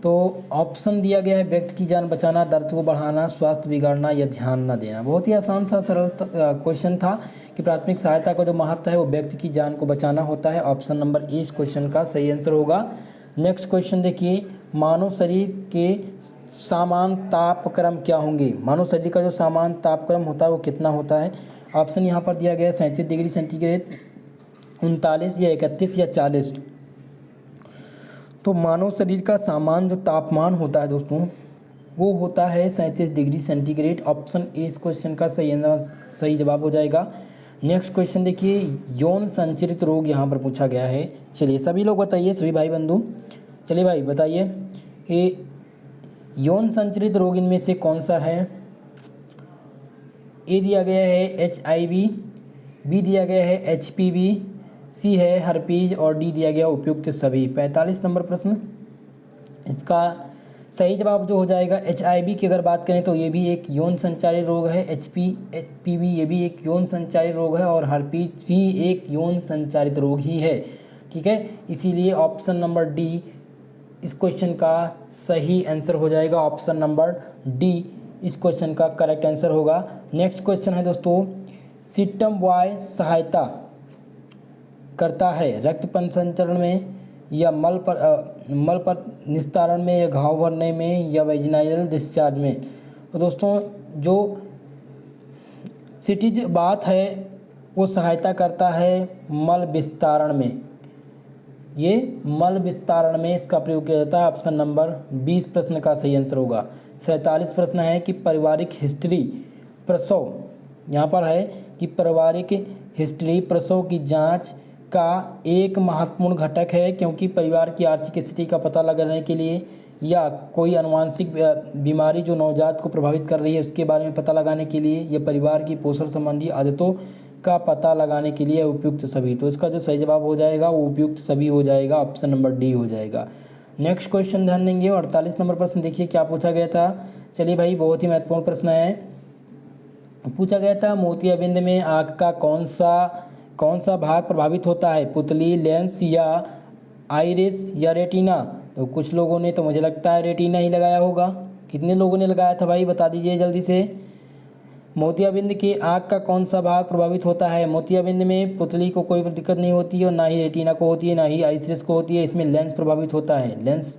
तो ऑप्शन दिया गया है, व्यक्ति की जान बचाना, दर्द को बढ़ाना, स्वास्थ्य बिगाड़ना या ध्यान न देना। बहुत ही आसान सा सरल क्वेश्चन था कि प्राथमिक सहायता का जो महत्व है वो व्यक्ति की जान को बचाना होता है। ऑप्शन नंबर ए इस क्वेश्चन का सही आंसर होगा। नेक्स्ट क्वेश्चन देखिए, मानव शरीर के सामान्य तापक्रम क्या होंगे? मानव शरीर का जो सामान्य तापक्रम होता है वो कितना होता है? ऑप्शन यहाँ पर दिया गया है 37 डिग्री सेंटीग्रेड, 39 या 31 या 40। तो मानव शरीर का सामान्य जो तापमान होता है दोस्तों वो होता है 37 डिग्री सेंटीग्रेड। ऑप्शन ए इस क्वेश्चन का सही जवाब हो जाएगा। नेक्स्ट क्वेश्चन देखिए, यौन संचरित रोग यहाँ पर पूछा गया है। चलिए सभी लोग बताइए, सभी भाई बंधु चलिए भाई बताइए, ये यौन संचरित रोग इनमें से कौन सा है? ए दिया गया है HIV, बी दिया गया है HPV, सी है हर्पीज और डी दिया गया उपयुक्त सभी। 45 नंबर प्रश्न, इसका सही जवाब जो हो जाएगा HIV की अगर बात करें तो ये भी एक यौन संचारी रोग है। HPV ये भी एक यौन संचारी रोग है और हर्पीज भी एक यौन संचारित रोग ही है। ठीक है, इसीलिए ऑप्शन नंबर डी इस क्वेश्चन का सही आंसर हो जाएगा। ऑप्शन नंबर डी इस क्वेश्चन का करेक्ट आंसर होगा। नेक्स्ट क्वेश्चन है दोस्तों, सिस्टम वाई सहायता करता है रक्त संचरण में या मल पर निस्तारण में या घाव भरने में या वेजिनाइल डिस्चार्ज में। तो दोस्तों जो सिटीज बात है वो सहायता करता है मल विस्तारण में। ये मल विस्तारण में इसका प्रयोग किया जाता है। ऑप्शन नंबर 20 प्रश्न का सही आंसर होगा। 47 प्रश्न है कि पारिवारिक हिस्ट्री प्रसव, यहाँ पर है कि पारिवारिक हिस्ट्री प्रसव की जांच का एक महत्वपूर्ण घटक है क्योंकि परिवार की आर्थिक स्थिति का पता लगाने के लिए या कोई अनुवांशिक बीमारी जो नवजात को प्रभावित कर रही है उसके बारे में पता लगाने के लिए या परिवार की पोषण संबंधी आदतों का पता लगाने के लिए उपयुक्त सभी। तो इसका जो सही जवाब हो जाएगा वो उपयुक्त सभी हो जाएगा। ऑप्शन नंबर डी हो जाएगा। नेक्स्ट क्वेश्चन ध्यान देंगे, 48 नंबर प्रश्न देखिए क्या पूछा गया था। चलिए भाई बहुत ही महत्वपूर्ण प्रश्न है। पूछा गया था मोतियाबिंद में आँख का कौन सा भाग प्रभावित होता है? पुतली, लेंस या आइरिस या रेटिना। तो कुछ लोगों ने तो मुझे लगता है रेटिना ही लगाया होगा। कितने लोगों ने लगाया था भाई बता दीजिए जल्दी से। मोतियाबिंद के आँख का कौन सा भाग प्रभावित होता है? मोतियाबिंद में पुतली को कोई दिक्कत नहीं होती है और ना ही रेटिना को होती है, ना ही आइरिस को होती है। इसमें लेंस प्रभावित होता है। लेंस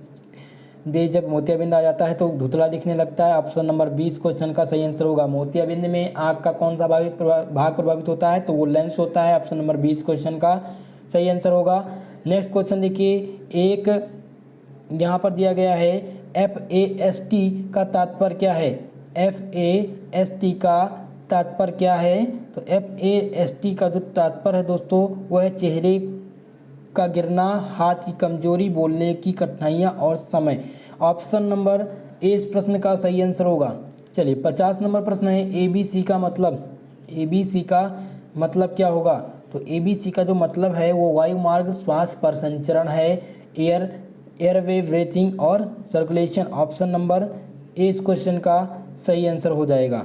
में जब मोतियाबिंद आ जाता है तो धुतला दिखने लगता है। ऑप्शन नंबर 20 क्वेश्चन का सही आंसर होगा। मोतियाबिंद में आँख का कौन सा भाग प्रभावित होता है? तो वो लेंस होता है। ऑप्शन नंबर 20 क्वेश्चन का सही आंसर होगा। नेक्स्ट क्वेश्चन देखिए, एक यहाँ पर दिया गया है FAST का तात्पर्य क्या है? FAST का तात्पर्य क्या है? तो FAST का जो तात्पर्य है दोस्तों वह है चेहरे का गिरना, हाथ की कमजोरी, बोलने की कठिनाइयाँ और समय। ऑप्शन नंबर ए इस प्रश्न का सही आंसर होगा। चलिए 50 नंबर प्रश्न है, ABC का मतलब, ABC का मतलब क्या होगा? तो ABC का जो मतलब है वो वायु मार्ग, श्वास प्रसंचरण है, एयरवे ब्रीथिंग और सर्कुलेशन। ऑप्शन नंबर ए इस क्वेश्चन का सही आंसर हो जाएगा।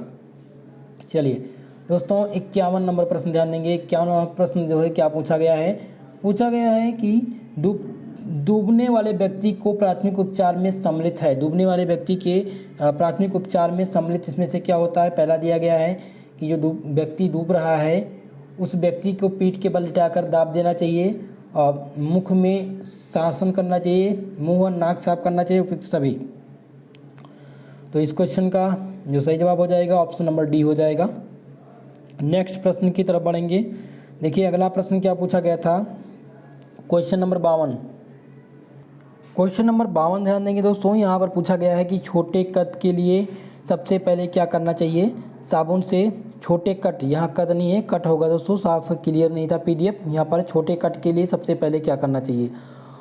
चलिए दोस्तों 51 नंबर प्रश्न ध्यान देंगे। 51 नंबर प्रश्न जो है क्या पूछा गया है? पूछा गया है कि डूबने वाले व्यक्ति को प्राथमिक उपचार में सम्मिलित है। डूबने वाले व्यक्ति के प्राथमिक उपचार में सम्मिलित इसमें से क्या होता है? पहला दिया गया है कि जो व्यक्ति डूब रहा है उस व्यक्ति को पीठ के बल लिटाकर दाब देना चाहिए, और मुख में शासन करना चाहिए, मुंह और नाक साफ करना चाहिए, उपयुक्त सभी। तो इस क्वेश्चन का जो सही जवाब हो जाएगा ऑप्शन नंबर डी हो जाएगा। नेक्स्ट प्रश्न की तरफ बढ़ेंगे। देखिए अगला प्रश्न क्या पूछा गया था? Question number 52। क्वेश्चन नंबर 52 ध्यान देंगे दोस्तों। यहाँ पर पूछा गया है कि छोटे कद के लिए सबसे पहले क्या करना चाहिए? साबुन से छोटे कट, यहाँ कद नहीं है कट होगा दोस्तों, साफ क्लियर नहीं था PDF। यहाँ पर छोटे कट के लिए सबसे पहले क्या करना चाहिए?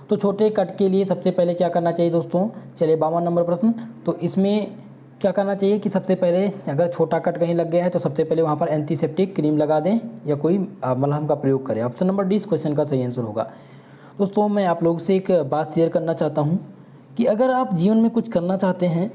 तो छोटे कट के लिए सबसे पहले क्या करना चाहिए दोस्तों? चलिए 52 नंबर प्रश्न। तो इसमें क्या करना चाहिए कि सबसे पहले अगर छोटा कट कहीं लग गया है तो सबसे पहले वहाँ पर एंटीसेप्टिक क्रीम लगा दें या कोई मलहम का प्रयोग करें। ऑप्शन नंबर डी इस क्वेश्चन का सही आंसर होगा। दोस्तों मैं आप लोगों से एक बात शेयर करना चाहता हूँ कि अगर आप जीवन में कुछ करना चाहते हैं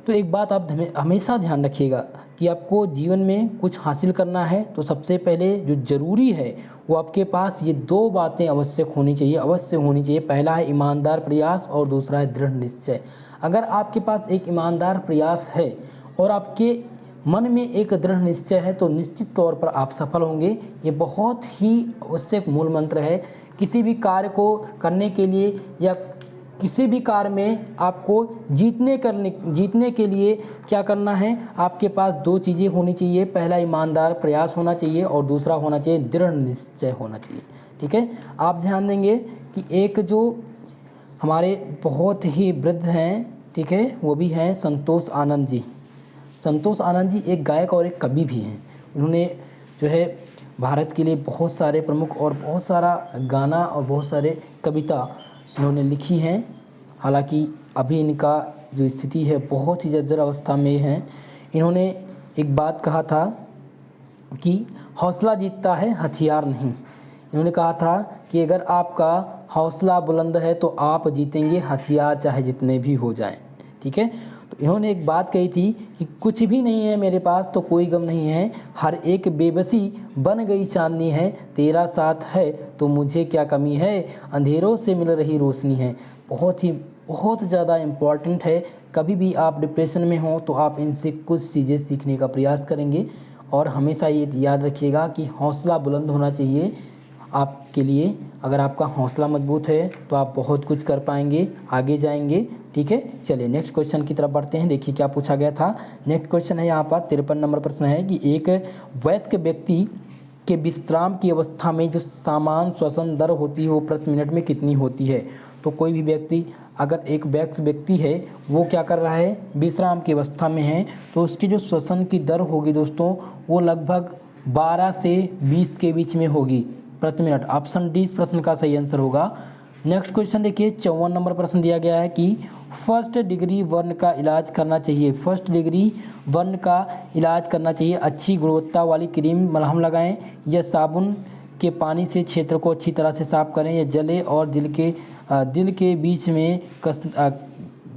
तो एक बात आप हमेशा ध्यान रखिएगा कि आपको जीवन में कुछ हासिल करना है तो सबसे पहले जो ज़रूरी है वो आपके पास ये 2 बातें अवश्य होनी चाहिए। पहला है ईमानदार प्रयास और दूसरा है दृढ़ निश्चय। अगर आपके पास एक ईमानदार प्रयास है और आपके मन में एक दृढ़ निश्चय है तो निश्चित तौर पर आप सफल होंगे। ये बहुत ही आवश्यक मूल मंत्र है। किसी भी कार्य को करने के लिए या किसी भी कार्य में आपको जीतने के लिए क्या करना है? आपके पास 2 चीज़ें होनी चाहिए। पहला ईमानदार प्रयास होना चाहिए और दूसरा होना चाहिए दृढ़ निश्चय होना चाहिए। ठीक है, आप ध्यान देंगे कि एक जो हमारे बहुत ही वृद्ध हैं, ठीक है, वो भी हैं संतोष आनंद जी। संतोष आनंद जी एक गायक और एक कवि भी हैं। इन्होंने जो है भारत के लिए बहुत सारे प्रमुख और बहुत सारा गाना और बहुत सारे कविता इन्होंने लिखी हैं। हालांकि अभी इनका जो स्थिति है बहुत ही जर्जर अवस्था में है। इन्होंने एक बात कहा था कि हौसला जीतता है हथियार नहीं। इन्होंने कहा था कि अगर आपका हौसला बुलंद है तो आप जीतेंगे, हथियार चाहे जितने भी हो जाएं। ठीक है, तो इन्होंने एक बात कही थी कि कुछ भी नहीं है मेरे पास तो कोई गम नहीं है, हर एक बेबसी बन गई चांदनी है, तेरा साथ है तो मुझे क्या कमी है, अंधेरों से मिल रही रोशनी है। बहुत ज़्यादा इम्पॉर्टेंट है। कभी भी आप डिप्रेशन में हो तो आप इनसे कुछ चीज़ें सीखने का प्रयास करेंगे और हमेशा ये याद रखिएगा कि हौसला बुलंद होना चाहिए आपके लिए। अगर आपका हौसला मजबूत है तो आप बहुत कुछ कर पाएंगे, आगे जाएंगे। ठीक है, चलिए नेक्स्ट क्वेश्चन की तरफ बढ़ते हैं। देखिए क्या पूछा गया था। नेक्स्ट क्वेश्चन है यहाँ पर 53 नंबर प्रश्न है कि एक वयस्क व्यक्ति के विश्राम की अवस्था में जो सामान्य श्वसन दर होती है वो प्रति मिनट में कितनी होती है? तो कोई भी व्यक्ति, अगर एक वयस्क व्यक्ति है वो क्या कर रहा है, विश्राम की अवस्था में है, तो उसकी जो श्वसन की दर होगी दोस्तों वो लगभग 12 से 20 के बीच में होगी प्रति मिनट। ऑप्शन डी इस प्रश्न का सही आंसर होगा। नेक्स्ट क्वेश्चन देखिए 54 नंबर प्रश्न दिया गया है कि फर्स्ट डिग्री बर्न का इलाज करना चाहिए। फर्स्ट डिग्री बर्न का इलाज करना चाहिए, अच्छी गुणवत्ता वाली क्रीम मलहम लगाएं या साबुन के पानी से क्षेत्र को अच्छी तरह से साफ करें या जले और दिल के बीच में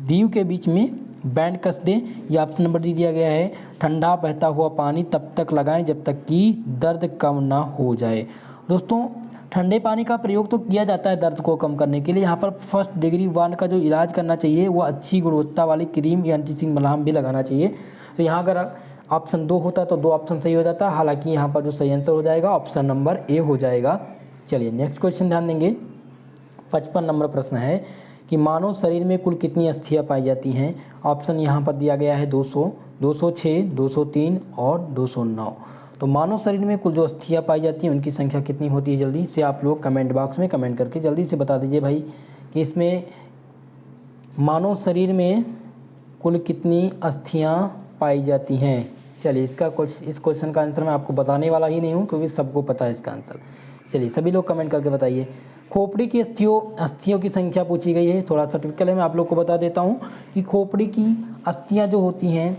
दीव के बीच में बैंड कस दें। या ऑप्शन नंबर डी दिया गया है ठंडा बहता हुआ पानी तब तक लगाएं जब तक कि दर्द कम ना हो जाए। दोस्तों ठंडे पानी का प्रयोग तो किया जाता है दर्द को कम करने के लिए। यहाँ पर फर्स्ट डिग्री बर्न का जो इलाज करना चाहिए वो अच्छी गुणवत्ता वाली क्रीम या एंटीसिंग मलहम भी लगाना चाहिए। तो यहाँ अगर ऑप्शन 2 होता तो 2 ऑप्शन सही हो जाता। हालांकि यहाँ पर जो सही आंसर हो जाएगा ऑप्शन नंबर ए हो जाएगा। चलिए नेक्स्ट क्वेश्चन ध्यान देंगे। 55 नंबर प्रश्न है कि मानव शरीर में कुल कितनी अस्थियाँ पाई जाती हैं? ऑप्शन यहाँ पर दिया गया है 200, 206, 203 और 209। तो मानव शरीर में कुल जो अस्थियाँ पाई जाती हैं उनकी संख्या कितनी होती है? जल्दी से आप लोग कमेंट बॉक्स में कमेंट करके जल्दी से बता दीजिए भाई कि इसमें मानव शरीर में कुल कितनी अस्थियाँ पाई जाती हैं। चलिए इस क्वेश्चन का आंसर मैं आपको बताने वाला ही नहीं हूँ क्योंकि सबको पता है इसका आंसर। चलिए सभी लोग कमेंट करके बताइए खोपड़ी की अस्थियों की संख्या पूछी गई है। थोड़ा सा टिपिकल है, मैं आप लोग को बता देता हूँ कि खोपड़ी की अस्थियाँ जो होती हैं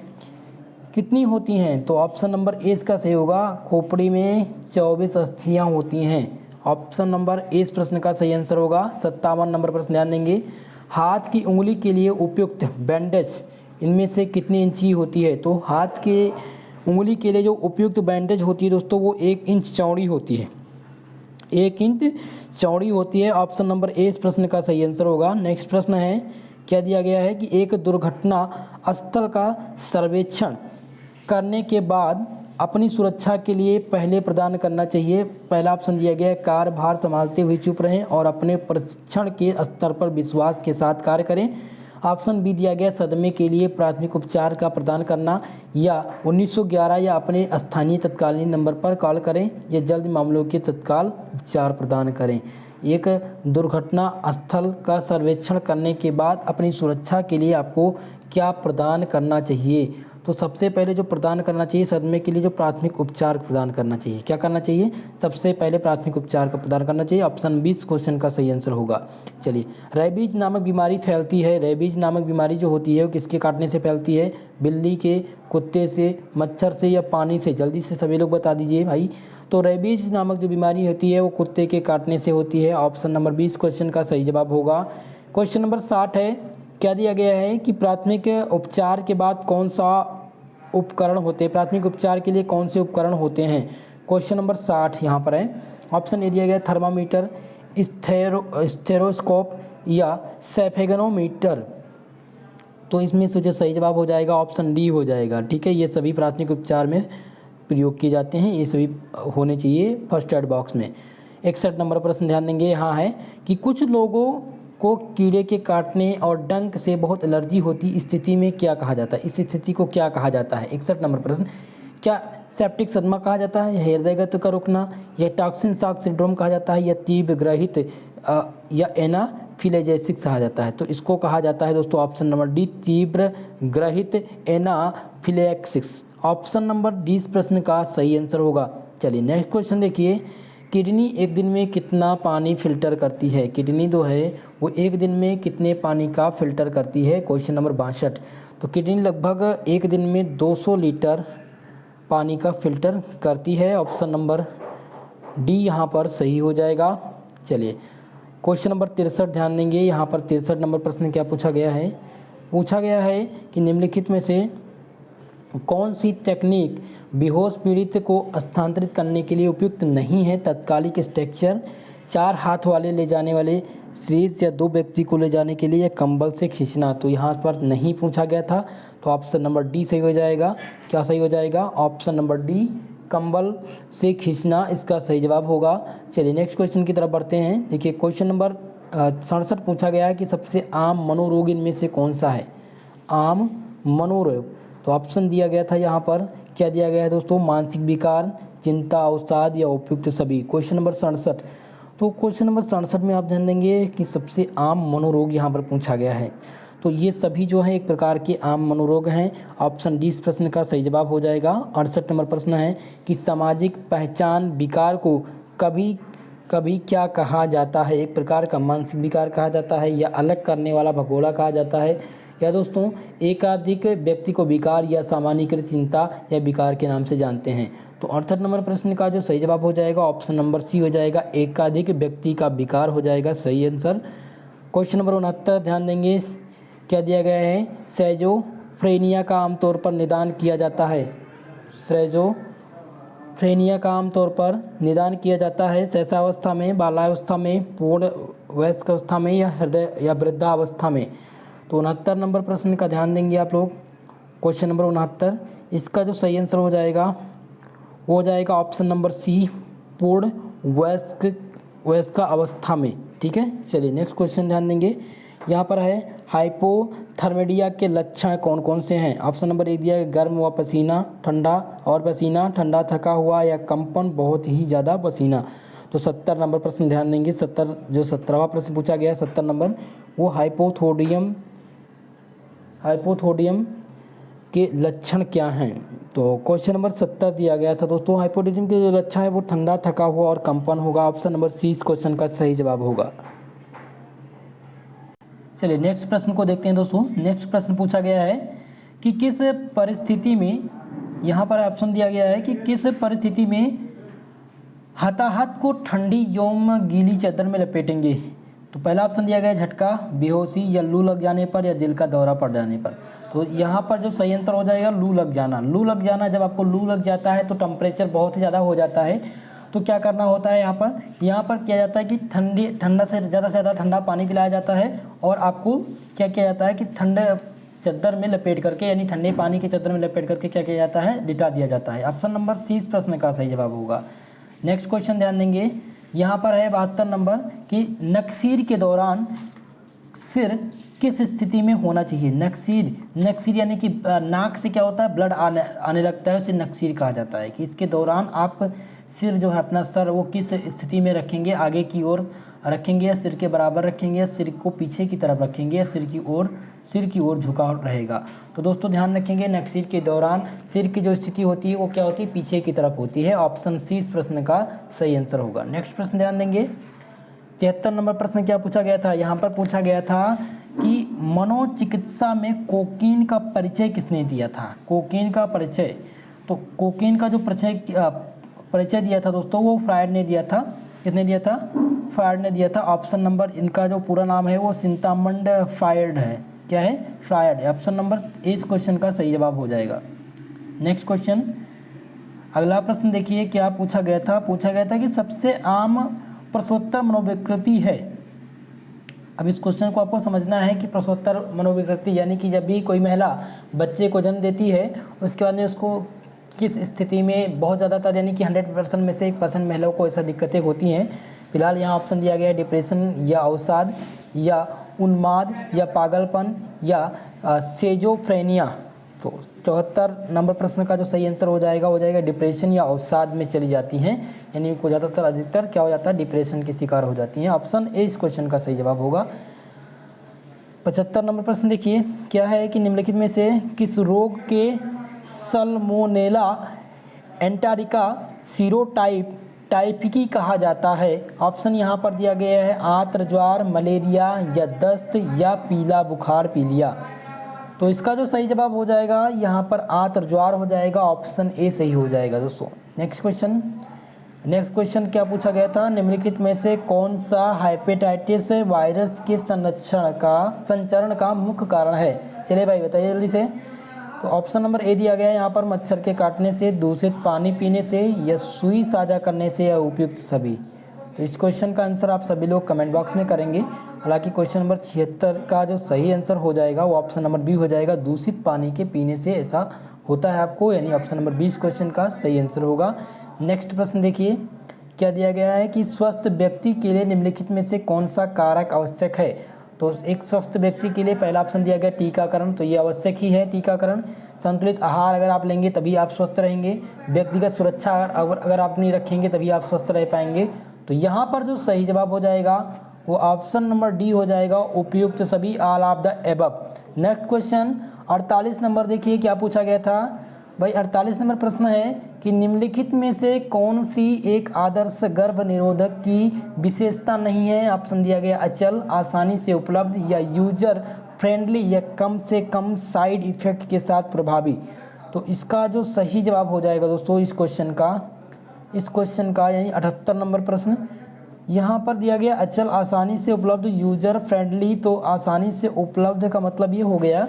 कितनी होती हैं। तो ऑप्शन नंबर ए इसका सही होगा, खोपड़ी में 24 अस्थियाँ होती हैं। ऑप्शन नंबर ए इस प्रश्न का सही आंसर होगा। 57 नंबर प्रश्न ध्यान देंगे, हाथ की उंगली के लिए उपयुक्त बैंडेज इनमें से कितनी इंची होती है। तो हाथ के उंगली के लिए जो उपयुक्त बैंडेज होती है दोस्तों वो 1 इंच चौड़ी होती है, 1 इंच चौड़ी होती है। ऑप्शन नंबर ए इस प्रश्न का सही आंसर होगा। नेक्स्ट प्रश्न है, क्या दिया गया है कि एक दुर्घटना स्थल का सर्वेक्षण करने के बाद अपनी सुरक्षा के लिए पहले प्रदान करना चाहिए। पहला ऑप्शन दिया गया है, कार्यभार संभालते हुए चुप रहें और अपने प्रशिक्षण के स्तर पर विश्वास के साथ कार्य करें। ऑप्शन बी दिया गया, सदमे के लिए प्राथमिक उपचार का प्रदान करना, या 1911 या अपने स्थानीय तत्कालीन नंबर पर कॉल करें, या जल्द मामलों के तत्काल उपचार प्रदान करें। एक दुर्घटना स्थल का सर्वेक्षण करने के बाद अपनी सुरक्षा के लिए आपको क्या प्रदान करना चाहिए। तो सबसे पहले जो प्रदान करना चाहिए, सदमे के लिए जो प्राथमिक उपचार प्रदान करना चाहिए। क्या करना चाहिए, सबसे पहले प्राथमिक उपचार का प्रदान करना चाहिए। ऑप्शन 20 क्वेश्चन का सही आंसर होगा। चलिए, रेबीज नामक बीमारी फैलती है। रेबीज नामक बीमारी जो होती है वो किसके काटने से फैलती है, बिल्ली के, कुत्ते से, मच्छर से या पानी से। जल्दी से सभी लोग बता दीजिए भाई। तो रेबीज नामक जो बीमारी होती है वो कुत्ते के काटने से होती है। ऑप्शन नंबर 20 क्वेश्चन का सही जवाब होगा। क्वेश्चन नंबर 60 है, क्या दिया गया है कि प्राथमिक उपचार के बाद कौन सा उपकरण होते हैं, प्राथमिक उपचार के लिए कौन से उपकरण होते हैं। क्वेश्चन नंबर 60 यहाँ पर है। ऑप्शन ए दिया गया, थर्मामीटर, स्टेरोस्कोप या सेफेगनोमीटर। तो इसमें से जो सही जवाब हो जाएगा ऑप्शन डी हो जाएगा। ठीक है, ये सभी प्राथमिक उपचार में प्रयोग किए जाते हैं, ये सभी होने चाहिए फर्स्ट एड बॉक्स में। 61 नंबर प्रश्न ध्यान देंगे, यहाँ है कि कुछ लोगों को कीड़े के काटने और डंक से बहुत एलर्जी होती, इस स्थिति में क्या कहा जाता है, इस स्थिति को क्या कहा जाता है। 61 नंबर प्रश्न, क्या सेप्टिक सदमा कहा जाता है, हृदयगत का रुकना, या टॉक्सिन शॉक सिंड्रोम कहा जाता है, या तीव्र ग्रहित या एनाफिलेक्सिस कहा जाता है। तो इसको कहा जाता है दोस्तों ऑप्शन नंबर डी, तीव्र ग्रहित एनाफिलेक्सिस। ऑप्शन नंबर डी इस प्रश्न का सही आंसर होगा। चलिए नेक्स्ट क्वेश्चन देखिए, किडनी एक दिन में कितना पानी फिल्टर करती है। किडनी जो है वो एक दिन में कितने पानी का फिल्टर करती है। Question number 62। तो किडनी लगभग एक दिन में 200 लीटर पानी का फिल्टर करती है। ऑप्शन नंबर डी यहाँ पर सही हो जाएगा। चलिए क्वेश्चन नंबर 63 ध्यान देंगे, यहाँ पर 63 नंबर प्रश्न क्या पूछा गया है, पूछा गया है कि निम्नलिखित में से कौन सी तकनीक बेहोश पीड़ित को स्थानांतरित करने के लिए उपयुक्त नहीं है। तत्कालिक स्ट्रक्चर, 4 हाथ वाले ले जाने वाले सीरीज, या 2 व्यक्ति को ले जाने के लिए कंबल से खींचना। तो यहाँ पर नहीं पूछा गया था, तो ऑप्शन नंबर डी सही हो जाएगा। क्या सही हो जाएगा, ऑप्शन नंबर डी, कंबल से खींचना इसका सही जवाब होगा। चलिए नेक्स्ट क्वेश्चन की तरफ बढ़ते हैं। देखिए क्वेश्चन नंबर 67 पूछा गया है कि सबसे आम मनोरोग इनमें से कौन सा है, आम मनोरोग। तो ऑप्शन दिया गया था यहाँ पर, क्या दिया गया है दोस्तों, मानसिक विकार, चिंता, अवसाद या उपयुक्त सभी। Question number 67। तो क्वेश्चन नंबर 67 में आप ध्यान देंगे कि सबसे आम मनोरोग यहाँ पर पूछा गया है। तो ये सभी जो है एक प्रकार के आम मनोरोग हैं। ऑप्शन डी इस प्रश्न का सही जवाब हो जाएगा। 68 नंबर प्रश्न है कि सामाजिक पहचान विकार को कभी कभी क्या कहा जाता है। एक प्रकार का मानसिक विकार कहा जाता है, या अलग करने वाला भगोड़ा कहा जाता है, या दोस्तों एकाधिक व्यक्ति को विकार या सामान्यीकृत चिंता या विकार के नाम से जानते हैं। तो 68 नंबर प्रश्न का जो सही जवाब हो जाएगा ऑप्शन नंबर सी हो जाएगा, एकाधिक व्यक्ति का विकार हो जाएगा सही आंसर। क्वेश्चन नंबर 69 ध्यान देंगे, क्या दिया गया है, सेजोफ्रेनिया का आमतौर पर निदान किया जाता है। सेजोफ्रेनिया का आमतौर पर निदान किया जाता है शैशवावस्था में, बाल्यावस्था में, पूर्ण वयस्क अवस्था में, या हृदय या वृद्धावस्था में। तो 69 नंबर प्रश्न का ध्यान देंगे आप लोग। क्वेश्चन नंबर 69, इसका जो सही आंसर हो जाएगा वो हो जाएगा ऑप्शन नंबर सी, पूर्ण वयस्क अवस्था में। ठीक है, चलिए नेक्स्ट क्वेश्चन ध्यान देंगे, यहाँ पर है हाइपोथर्मिया के लक्षण कौन कौन से हैं। ऑप्शन नंबर ए दिया है, गर्म व पसीना, ठंडा और पसीना, ठंडा थका हुआ, या कंपन, बहुत ही ज़्यादा पसीना। तो 70 नंबर प्रश्न ध्यान देंगे, 17वां प्रश्न पूछा गया है 70 नंबर, वो हाइपोथोडियम के लक्षण क्या हैं। तो क्वेश्चन नंबर 70 दिया गया था दोस्तों, हाइपोटेटिज्म की जो लक्षण है वो ठंडा, थका हुआ और कंपन होगा। ऑप्शन नंबर सी इस क्वेश्चन का सही जवाब होगा। चलिए नेक्स्ट प्रश्न को देखते हैं दोस्तों। नेक्स्ट प्रश्न पूछा गया है कि किस परिस्थिति में, यहाँ पर ऑप्शन दिया गया है कि किस परिस्थिति में हताहत को ठंडी एवं गीली चादर में लपेटेंगे। तो पहला ऑप्शन दिया गया है झटका, बेहोशी या लू लग जाने पर या दिल का दौरा पड़ जाने पर। तो यहाँ पर जो सही आंसर हो जाएगा लू लग जाना। लू लग जाना, जब आपको लू लग जाता है तो टेम्परेचर बहुत ही ज़्यादा हो जाता है, तो क्या करना होता है यहाँ पर किया जाता है कि ठंडा से ज़्यादा ठंडा पानी पिलाया जाता है और आपको क्या किया जाता है कि ठंडे चादर में लपेट करके, यानी ठंडे पानी के चादर में लपेट करके क्या किया जाता है, लिटा दिया जाता है। ऑप्शन नंबर सी इस प्रश्न का सही जवाब होगा। नेक्स्ट क्वेश्चन ध्यान देंगे, यहाँ पर है 72 नंबर कि नक्सीर के दौरान सिर किस स्थिति में होना चाहिए। नक्सीर यानी कि नाक से क्या होता है, ब्लड आने लगता है, उसे नक्सीर कहा जाता है। कि इसके दौरान आप सिर जो है अपना सर वो किस स्थिति में रखेंगे, आगे की ओर रखेंगे या सिर के बराबर रखेंगे या सिर को पीछे की तरफ रखेंगे या सिर की ओर झुका रहेगा। तो दोस्तों ध्यान रखेंगे, नक्सीर के दौरान सिर की जो स्थिति होती है वो क्या होती है, पीछे की तरफ होती है। ऑप्शन सी इस प्रश्न का सही आंसर होगा। नेक्स्ट प्रश्न ध्यान देंगे, 73 नंबर प्रश्न क्या पूछा गया था। यहाँ पर पूछा गया था कि मनोचिकित्सा में कोकीन का परिचय किसने दिया था। कोकीन का परिचय, तो कोकीन का जो परिचय दिया था दोस्तों वो फ्रायड ने दिया था। किसने दिया था, फ्रायड ने दिया था। ऑप्शन नंबर, इनका जो पूरा नाम है वो सिंतामंड फ्रायड है। क्या है, फ्रायड। ऑप्शन नंबर इस क्वेश्चन का सही जवाब हो जाएगा। नेक्स्ट क्वेश्चन, अगला प्रश्न देखिए क्या पूछा गया था। पूछा गया था कि सबसे आम प्रसवोत्तर मनोविकृति है। अब इस क्वेश्चन को आपको समझना है कि प्रसवोत्तर मनोविकृति यानी कि जब भी कोई महिला बच्चे को जन्म देती है उसके बाद में उसको किस स्थिति में, बहुत ज़्यादातर यानी कि 100% में से 1% महिलाओं को ऐसा दिक्कतें होती हैं। फिलहाल यहाँ ऑप्शन दिया गया है डिप्रेशन या अवसाद या उन्माद या पागलपन या सेजोफ्रेनिया। तो 74 नंबर प्रश्न का जो सही आंसर हो जाएगा डिप्रेशन या अवसाद में चली जाती हैं, यानी उनको ज़्यादातर अधिकतर क्या हो जाता है, डिप्रेशन के शिकार हो जाती हैं। ऑप्शन ए इस क्वेश्चन का सही जवाब होगा। 75 नंबर प्रश्न देखिए क्या है कि निम्नलिखित में से किस रोग के सल्मोनेला एंटेरिका सीरोटाइपिकी कहा जाता है। ऑप्शन यहाँ पर दिया गया है आंत्र ज्वार, मलेरिया या दस्त या पीला बुखार पीलिया। तो इसका जो सही जवाब हो जाएगा यहाँ पर आंत्र ज्वार हो जाएगा। ऑप्शन ए सही हो जाएगा दोस्तों। नेक्स्ट क्वेश्चन क्या पूछा गया था, निम्नलिखित में से कौन सा हेपेटाइटिस वायरस के संचरण का मुख्य कारण है। चलिए भाई बताइए जल्दी से। तो ऑप्शन नंबर ए दिया गया है यहाँ पर मच्छर के काटने से, दूषित पानी पीने से या सुई साझा करने से या उपयुक्त सभी। तो इस क्वेश्चन का आंसर आप सभी लोग कमेंट बॉक्स में करेंगे। हालांकि क्वेश्चन नंबर 76 का जो सही आंसर हो जाएगा वो ऑप्शन नंबर बी हो जाएगा, दूषित पानी के पीने से ऐसा होता है आपको, यानी ऑप्शन नंबर 20 क्वेश्चन का सही आंसर होगा। नेक्स्ट प्रश्न देखिए क्या दिया गया है कि स्वस्थ व्यक्ति के लिए निम्नलिखित में से कौन सा कारक आवश्यक है। तो एक स्वस्थ व्यक्ति के लिए पहला ऑप्शन दिया गया टीकाकरण, तो ये आवश्यक ही है टीकाकरण। संतुलित आहार अगर आप लेंगे तभी आप स्वस्थ रहेंगे। व्यक्तिगत सुरक्षा अगर आप नहीं रखेंगे तभी आप स्वस्थ रह पाएंगे। तो यहाँ पर जो सही जवाब हो जाएगा वो ऑप्शन नंबर डी हो जाएगा, उपयुक्त सभी, all of the above. Next question 48 number देखिए क्या पूछा गया था भाई। 48 नंबर प्रश्न है कि निम्नलिखित में से कौन सी एक आदर्श गर्भ निरोधक की विशेषता नहीं है। ऑप्शन दिया गया अचल, आसानी से उपलब्ध या यूजर फ्रेंडली या कम से कम साइड इफेक्ट के साथ प्रभावी। तो इसका जो सही जवाब हो जाएगा दोस्तों इस क्वेश्चन का यानी 78 नंबर प्रश्न, यहाँ पर दिया गया अचल, आसानी से उपलब्ध, यूजर फ्रेंडली। तो आसानी से उपलब्ध का मतलब ये हो गया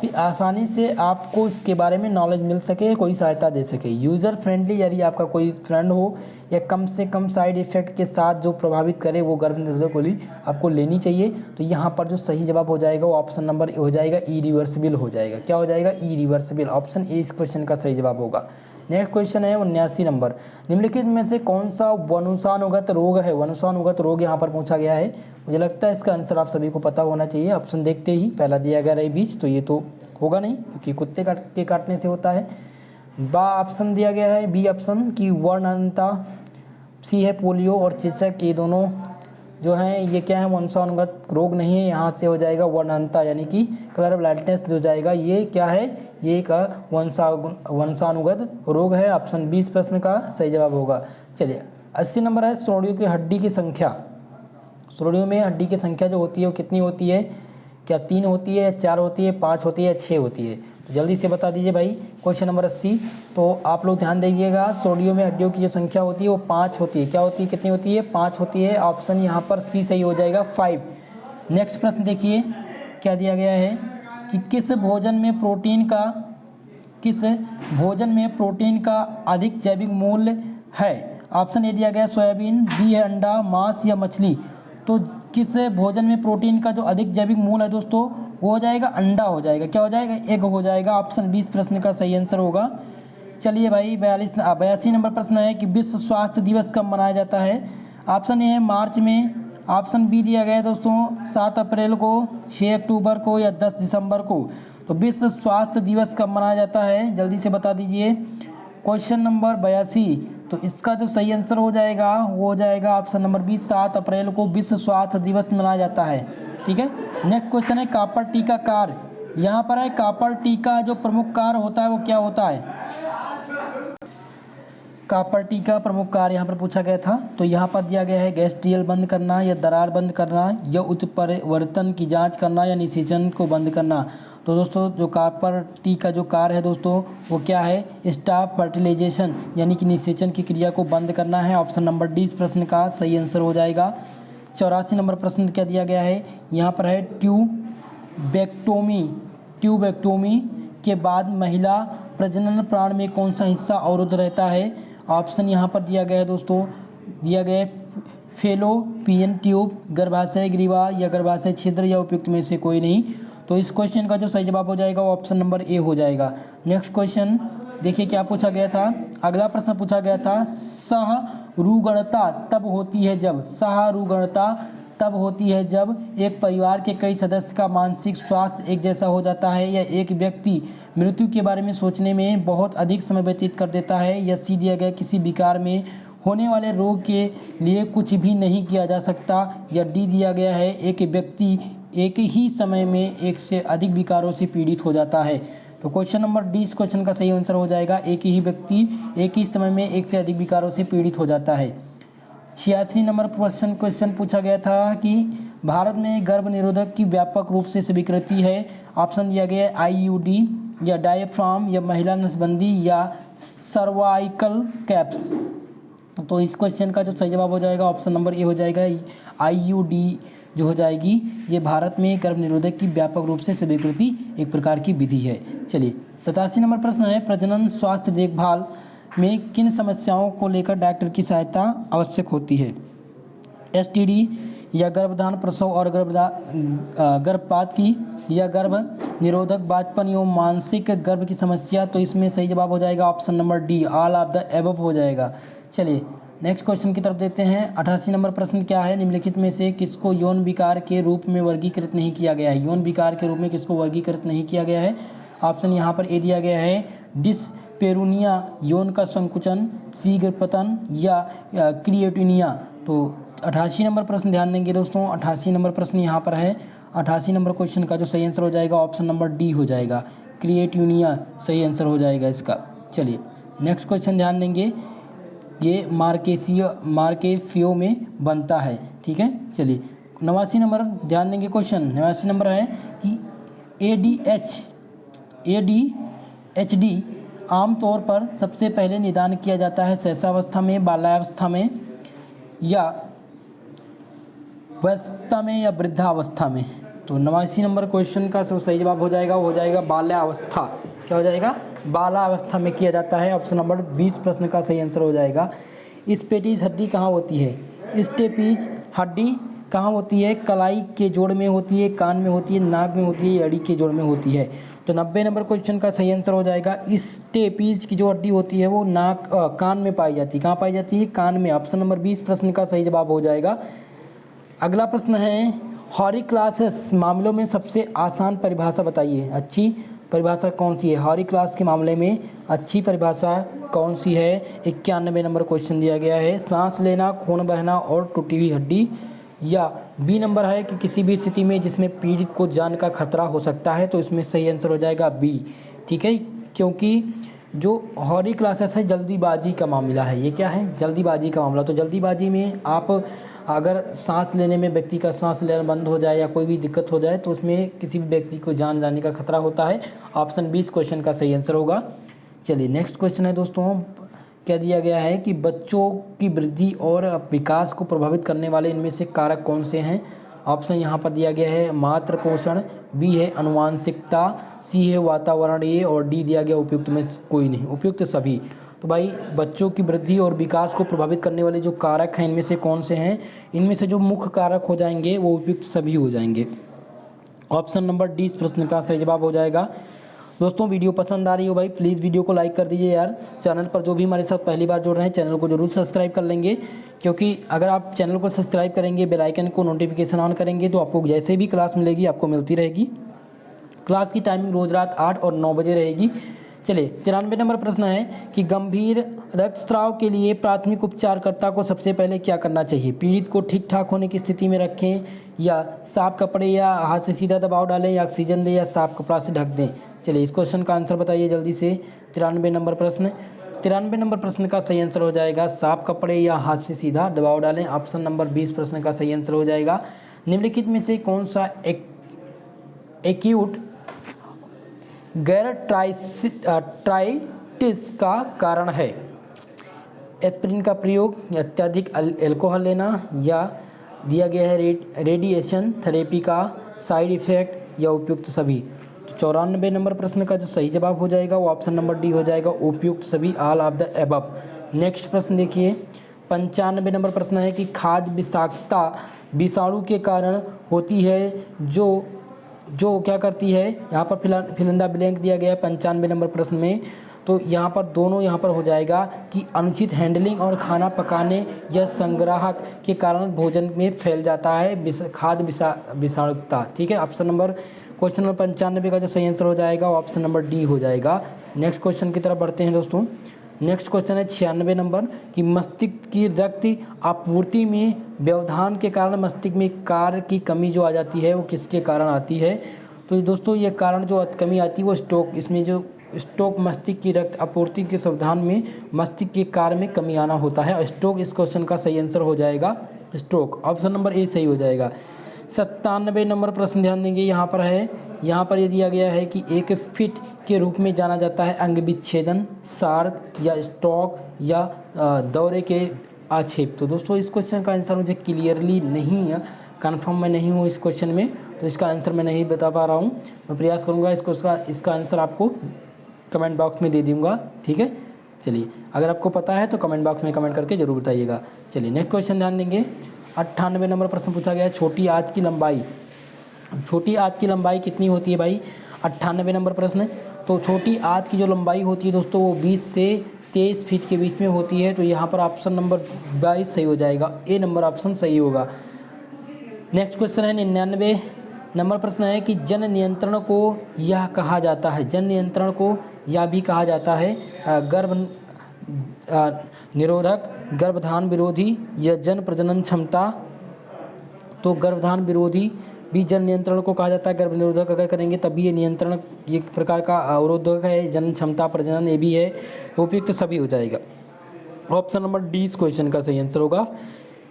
कि आसानी से आपको इसके बारे में नॉलेज मिल सके, कोई सहायता दे सके। यूज़र फ्रेंडली यदि आपका कोई फ्रेंड हो, या कम से कम साइड इफ़ेक्ट के साथ जो प्रभावित करे वो गर्भ निरोधक गोली आपको लेनी चाहिए। तो यहाँ पर जो सही जवाब हो जाएगा वो ऑप्शन नंबर हो जाएगा इरिवर्सिबल हो जाएगा। क्या हो जाएगा, इरिवर्सिबल। ऑप्शन ए इस क्वेश्चन का सही जवाब होगा। नेक्स्ट क्वेश्चन है 79 नंबर, निम्नलिखित में से कौन सा वंशानुगत रोग है। वंशानुगत रोग यहाँ पर पूछा गया है। मुझे लगता है इसका आंसर आप सभी को पता होना चाहिए। ऑप्शन देखते ही पहला दिया गया रेबीज, तो ये तो होगा नहीं क्योंकि कुत्ते के काटने से होता है। ऑप्शन दिया गया है बी ऑप्शन की वर्णनता, सी है पोलियो और चेचक, ये दोनों जो है ये क्या है, वंशानुगत रोग नहीं है। यहाँ से हो जाएगा वर्णनता यानी कि कलर ब्लाइंडनेस हो जाएगा, ये क्या है, ये एक वंशानुगत रोग है। ऑप्शन 20 प्रश्न का सही जवाब होगा। चलिए 80 नंबर है, सुरड़ियों की हड्डी की संख्या। सुरड़ियों में हड्डी की संख्या जो होती है वो कितनी होती है, क्या 3 होती है, 4 होती है, 5 होती है, 6 होती है? तो जल्दी से बता दीजिए भाई। क्वेश्चन नंबर 80, तो आप लोग ध्यान दीजिएगा, सुरड़ियों में हड्डियों की जो संख्या होती है वो 5 होती है। क्या होती है, कितनी होती है, 5 होती है। ऑप्शन यहाँ पर सी सही हो जाएगा, 5। नेक्स्ट प्रश्न देखिए क्या दिया गया है कि किस भोजन में प्रोटीन का अधिक जैविक मूल्य है? ऑप्शन ए दिया गया सोयाबीन, बी है अंडा, मांस या मछली। तो किस भोजन में प्रोटीन का जो अधिक जैविक मूल्य है दोस्तों, वो हो जाएगा अंडा हो जाएगा। क्या हो जाएगा, एग हो जाएगा। ऑप्शन 20 प्रश्न का सही आंसर होगा। चलिए भाई 82 नंबर प्रश्न है कि विश्व स्वास्थ्य दिवस कब मनाया जाता है? ऑप्शन ए है मार्च में, ऑप्शन बी दिया गया है दोस्तों 7 अप्रैल को, 6 अक्टूबर को या 10 दिसंबर को। तो विश्व स्वास्थ्य दिवस कब मनाया जाता है, जल्दी से बता दीजिए। क्वेश्चन नंबर 82, तो इसका जो सही आंसर हो जाएगा वो हो जाएगा ऑप्शन नंबर 20, 7 अप्रैल को विश्व स्वास्थ्य दिवस मनाया जाता है। ठीक है। नेक्स्ट क्वेश्चन है कॉपर टीका कार्य। यहाँ पर है कॉपर टीका जो प्रमुख कार्य होता है वो क्या होता है? कॉपर टीका प्रमुख कार्य यहाँ पर पूछा गया था, तो यहाँ पर दिया गया है गैस्ट्रियल बंद करना या दरार बंद करना या उत्परिवर्तन की जांच करना या निषेचन को बंद करना। तो दोस्तों जो कॉपर टीका जो कार्य है दोस्तों वो क्या है, स्टॉप फर्टिलाइजेशन यानी कि निषेचन की क्रिया को बंद करना है। ऑप्शन नंबर डी इस प्रश्न का सही आंसर हो जाएगा। 84 नंबर प्रश्न क्या दिया गया है, यहाँ पर है ट्यूबेक्टोमी के बाद महिला प्रजनन प्राण में कौन सा हिस्सा अवरुद्ध रहता है? ऑप्शन यहाँ पर दिया गया है दोस्तों, दिया गया है फेलोपियन ट्यूब, गर्भाशय ग्रीवा या गर्भाशय छिद्र या उपयुक्त में से कोई नहीं। तो इस क्वेश्चन का जो सही जवाब हो जाएगा वो ऑप्शन नंबर ए हो जाएगा। नेक्स्ट क्वेश्चन देखिए क्या पूछा गया था। अगला प्रश्न पूछा गया था सहरूगणता तब होती है जब, सहरूगणता तब होती है जब एक परिवार के कई सदस्य का मानसिक स्वास्थ्य एक जैसा हो जाता है या एक व्यक्ति मृत्यु के बारे में सोचने में बहुत अधिक समय व्यतीत कर देता है, या सी दिया गया किसी विकार में होने वाले रोग के लिए कुछ भी नहीं किया जा सकता, या डी दिया गया है एक व्यक्ति एक ही समय में एक से अधिक विकारों से पीड़ित हो जाता है। तो क्वेश्चन नंबर डी इस क्वेश्चन का सही आंसर हो जाएगा, एक ही व्यक्ति एक ही समय में एक से अधिक विकारों से पीड़ित हो जाता है। 86 नंबर क्वेश्चन पूछा गया था कि भारत में गर्भ निरोधक की व्यापक रूप से स्वीकृति है। ऑप्शन दिया गया है आईयूडी या डायफ्राम या महिला नसबंदी या सर्वाइकल कैप्स। तो इस क्वेश्चन का जो सही जवाब हो जाएगा ऑप्शन नंबर ए हो जाएगा, आईयूडी जो हो जाएगी ये भारत में गर्भ निरोधक की व्यापक रूप से स्वीकृति एक प्रकार की विधि है। चलिए 87 नंबर प्रश्न है प्रजनन स्वास्थ्य देखभाल में किन समस्याओं को लेकर डॉक्टर की सहायता आवश्यक होती है? एसटीडी या गर्भधान प्रसव और गर्भपात की, या गर्भ निरोधक बांझपन एवं मानसिक गर्भ की समस्या। तो इसमें सही जवाब हो जाएगा option number D, all of the above हो जाएगा। चलिए नेक्स्ट क्वेश्चन की तरफ देते हैं। 88 नंबर प्रश्न क्या है, निम्नलिखित में से किसको यौन विकार के रूप में वर्गीकृत नहीं किया गया है? यौन विकार के रूप में किसको वर्गीकृत नहीं किया गया है? ऑप्शन यहाँ पर ए दिया गया है डिस्पेरुनिया यौन का संकुचन, शीघ्र पतन या क्रिएटिनिया। तो 88 नंबर प्रश्न ध्यान देंगे दोस्तों, 88 नंबर प्रश्न यहाँ पर है। 88 नंबर क्वेश्चन का जो सही आंसर हो जाएगा ऑप्शन नंबर डी हो जाएगा, क्रिएटिनिया सही आंसर हो जाएगा इसका। चलिए नेक्स्ट क्वेश्चन ध्यान देंगे, ये मार्केफियो में बनता है। ठीक है। चलिए 89 नंबर ध्यान देंगे क्वेश्चन। 89 नंबर है कि ADHD आमतौर पर सबसे पहले निदान किया जाता है शैशवावस्था में, बाल्यावस्था में या वयस्कता में या वृद्धावस्था में? तो 89 नंबर क्वेश्चन का सही जवाब हो जाएगा, वो हो जाएगा बाल्यावस्था। क्या हो जाएगा, बाल्यावस्था में किया जाता है। ऑप्शन नंबर 20 प्रश्न का सही आंसर हो जाएगा। स्टेपीज हड्डी कहाँ होती है? स्टेपीज हड्डी कहाँ होती है? कलाई के जोड़ में होती है, कान में होती है, नाक में होती है, अड़ी के जोड़ में होती है। तो 90 नंबर क्वेश्चन का सही आंसर हो जाएगा स्टेपीज की जो हड्डी होती है वो कान में पाई जाती है। कहाँ पाई जाती है? कान में। ऑप्शन नंबर 20 प्रश्न का सही जवाब हो जाएगा। अगला प्रश्न है हॉरिक्लासिस मामलों में सबसे आसान परिभाषा बताइए। अच्छी परिभाषा कौन सी है? हॉरिक्लास के मामले में अच्छी परिभाषा कौन सी है? 91 नंबर क्वेश्चन दिया गया है। सांस लेना, खून बहना और टूटी हुई हड्डी या बी नंबर है कि किसी भी स्थिति में जिसमें पीड़ित को जान का खतरा हो सकता है, तो इसमें सही आंसर हो जाएगा बी। ठीक है, क्योंकि जो हॉरी क्लासेस है जल्दीबाजी का मामला है, ये क्या है, जल्दीबाजी का मामला। तो जल्दीबाजी में आप अगर सांस लेने में व्यक्ति का सांस लेना बंद हो जाए या कोई भी दिक्कत हो जाए तो उसमें किसी भी व्यक्ति को जान जाने का खतरा होता है। ऑप्शन बी इस क्वेश्चन का सही आंसर होगा। चलिए नेक्स्ट क्वेश्चन है दोस्तों, क्या दिया गया है कि बच्चों की वृद्धि और विकास को प्रभावित करने वाले इनमें से कारक कौन से हैं। ऑप्शन यहाँ पर दिया गया है मातृ पोषण, बी है अनुवांशिकता, सी है वातावरण, ए और डी दिया गया उपयुक्त में कोई नहीं, उपयुक्त सभी। तो भाई बच्चों की वृद्धि और विकास को प्रभावित करने वाले जो कारक हैं इनमें से कौन से हैं, इनमें से जो मुख्य कारक हो जाएंगे वो उपयुक्त सभी हो जाएंगे। ऑप्शन नंबर डी इस प्रश्न का सही जवाब हो जाएगा। दोस्तों वीडियो पसंद आ रही हो भाई प्लीज़ वीडियो को लाइक कर दीजिए यार। चैनल पर जो भी हमारे साथ पहली बार जुड़ रहे हैं चैनल को जरूर सब्सक्राइब कर लेंगे, क्योंकि अगर आप चैनल को सब्सक्राइब करेंगे, बेल आइकन को नोटिफिकेशन ऑन करेंगे तो आपको जैसे भी क्लास मिलेगी आपको मिलती रहेगी। क्लास की टाइमिंग रोज़ रात 8 और 9 बजे रहेगी। चलिए 93 नंबर प्रश्न है कि गंभीर रक्तस्राव के लिए प्राथमिक उपचारकर्ता को सबसे पहले क्या करना चाहिए। पीड़ित को ठीक ठाक होने की स्थिति में रखें, या साफ कपड़े या हाथ से सीधा दबाव डालें, या ऑक्सीजन दें, या साफ कपड़ा से ढक दें। चलिए इस क्वेश्चन का आंसर बताइए जल्दी से। 93 नंबर प्रश्न, 93 नंबर प्रश्न का सही आंसर हो जाएगा साफ कपड़े या हाथ से सीधा दबाव डालें। ऑप्शन नंबर 20 प्रश्न का सही आंसर हो जाएगा। निम्नलिखित में से कौन सा एक्यूट गैरट्राइटिस का कारण है। एस्पिरिन का प्रयोग, अत्यधिक अल्कोहल लेना, या दिया गया है रेडिएशन थेरेपी का साइड इफेक्ट, या उपयुक्त सभी। तो 94 नंबर प्रश्न का जो सही जवाब हो जाएगा वो ऑप्शन नंबर डी हो जाएगा, उपयुक्त सभी, all of the above. Next प्रश्न देखिए 95 नंबर प्रश्न है कि खाद्य विषाक्तता विषाणु के कारण होती है जो क्या करती है। यहाँ पर फिल इन द ब्लैंक दिया गया है 95 नंबर प्रश्न में। तो यहाँ पर दोनों यहाँ पर हो जाएगा कि अनुचित हैंडलिंग और खाना पकाने या संग्राहक के कारण भोजन में फैल जाता है खाद्य विषाणुता। ठीक है, ऑप्शन नंबर क्वेश्चन नंबर 95 का जो सही आंसर हो जाएगा ऑप्शन नंबर डी हो जाएगा। नेक्स्ट क्वेश्चन की तरफ बढ़ते हैं दोस्तों। नेक्स्ट क्वेश्चन है 96 नंबर कि मस्तिष्क की रक्त आपूर्ति में व्यवधान के कारण मस्तिष्क में कार्य की कमी जो आ जाती है वो किसके कारण आती है। तो दोस्तों ये कारण जो कमी आती है वो स्ट्रोक, इसमें जो स्ट्रोक मस्तिष्क की रक्त आपूर्ति के सावधान में मस्तिष्क के कार्य में कमी आना होता है। स्ट्रोक इस क्वेश्चन का सही आंसर हो जाएगा स्ट्रोक, ऑप्शन नंबर ए सही हो जाएगा। 97 नंबर प्रश्न ध्यान देंगे, यहाँ पर है, यहाँ पर ये दिया गया है कि एक फिट के रूप में जाना जाता है अंग विच्छेदन, शार्क, या स्ट्रोक, या दौरे के आक्षेप। तो दोस्तों इस क्वेश्चन का आंसर मुझे क्लियरली नहीं है, कन्फर्म मैं नहीं हूँ इस क्वेश्चन में, तो इसका आंसर मैं नहीं बता पा रहा हूँ। मैं प्रयास करूँगा इसका आंसर आपको कमेंट बॉक्स में दे दूँगा। ठीक है, चलिए अगर आपको पता है तो कमेंट बॉक्स में कमेंट करके ज़रूर बताइएगा। चलिए नेक्स्ट क्वेश्चन ध्यान देंगे। 98 नंबर प्रश्न पूछा गया है छोटी आँच की लंबाई। छोटी आँच की लंबाई कितनी होती है भाई, 98 नंबर प्रश्न। तो छोटी आँच की जो लंबाई होती है दोस्तों वो 20 से 23 फीट के बीच में होती है। तो यहाँ पर ऑप्शन नंबर 22 सही हो जाएगा, ए नंबर ऑप्शन सही होगा। नेक्स्ट क्वेश्चन है 99 नंबर प्रश्न है कि जन नियंत्रण को यह कहा जाता है, जन नियंत्रण को यह भी कहा जाता है गर्भ निरोधक, गर्भधान विरोधी, या जन प्रजनन क्षमता। तो गर्भधान विरोधी भी जन नियंत्रण को कहा जाता है, गर्भ निरोधक अगर करेंगे तभी ये नियंत्रण एक प्रकार का अवरोधक है। जन क्षमता प्रजनन ये भी है, उपयुक्त सभी हो जाएगा। ऑप्शन नंबर डी इस क्वेश्चन का सही आंसर होगा।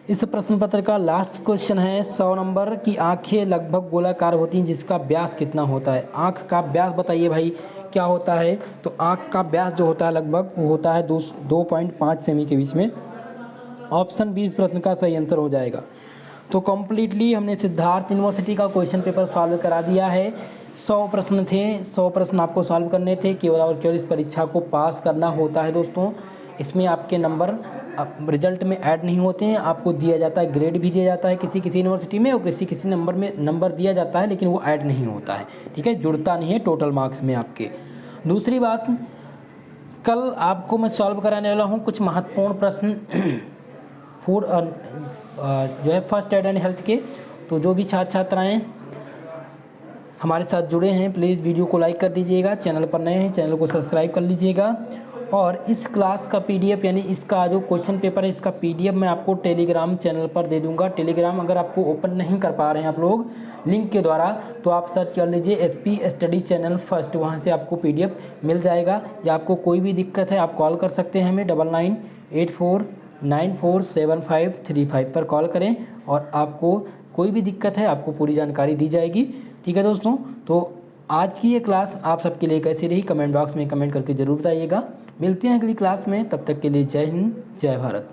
इस प्रश्न पत्र का लास्ट क्वेश्चन है 100 नंबर की आंखें लगभग गोलाकार होती हैं जिसका व्यास कितना होता है। आंख का व्यास बताइए भाई क्या होता है। तो आंख का व्यास जो होता है लगभग वो होता है 2.5 सेमी के बीच में। ऑप्शन बी इस प्रश्न का सही आंसर हो जाएगा। तो कम्प्लीटली हमने सिद्धार्थ यूनिवर्सिटी का क्वेश्चन पेपर सॉल्व करा दिया है। 100 प्रश्न थे, 100 प्रश्न आपको सॉल्व करने थे, केवल और केवल इस परीक्षा को पास करना होता है दोस्तों। इसमें आपके नंबर रिजल्ट में ऐड नहीं होते हैं, आपको दिया जाता है, ग्रेड भी दिया जाता है किसी किसी यूनिवर्सिटी में, और किसी किसी नंबर में नंबर दिया जाता है लेकिन वो ऐड नहीं होता है। ठीक है, जुड़ता नहीं है टोटल मार्क्स में आपके। दूसरी बात, कल आपको मैं सॉल्व कराने वाला हूँ कुछ महत्वपूर्ण प्रश्न फूड जो है फर्स्ट एड एंड हेल्थ के। तो जो भी छात्र छात्राएँ हमारे साथ जुड़े हैं प्लीज़ वीडियो को लाइक कर दीजिएगा, चैनल पर नए हैं चैनल को सब्सक्राइब कर लीजिएगा, और इस क्लास का पीडीएफ यानी इसका जो क्वेश्चन पेपर है इसका पीडीएफ मैं आपको टेलीग्राम चैनल पर दे दूंगा। टेलीग्राम अगर आपको ओपन नहीं कर पा रहे हैं आप लोग लिंक के द्वारा, तो आप सर्च कर लीजिए एसपी स्टडी चैनल फर्स्ट, वहां से आपको पीडीएफ मिल जाएगा। या आपको कोई भी दिक्कत है आप कॉल कर सकते हैं हमें 9984947535 पर कॉल करें और आपको कोई भी दिक्कत है आपको पूरी जानकारी दी जाएगी। ठीक है दोस्तों, तो आज की ये क्लास आप सबके लिए कैसी रही कमेंट बॉक्स में कमेंट करके ज़रूर बताइएगा। मिलते हैं अगली क्लास में, तब तक के लिए जय हिंद जय भारत।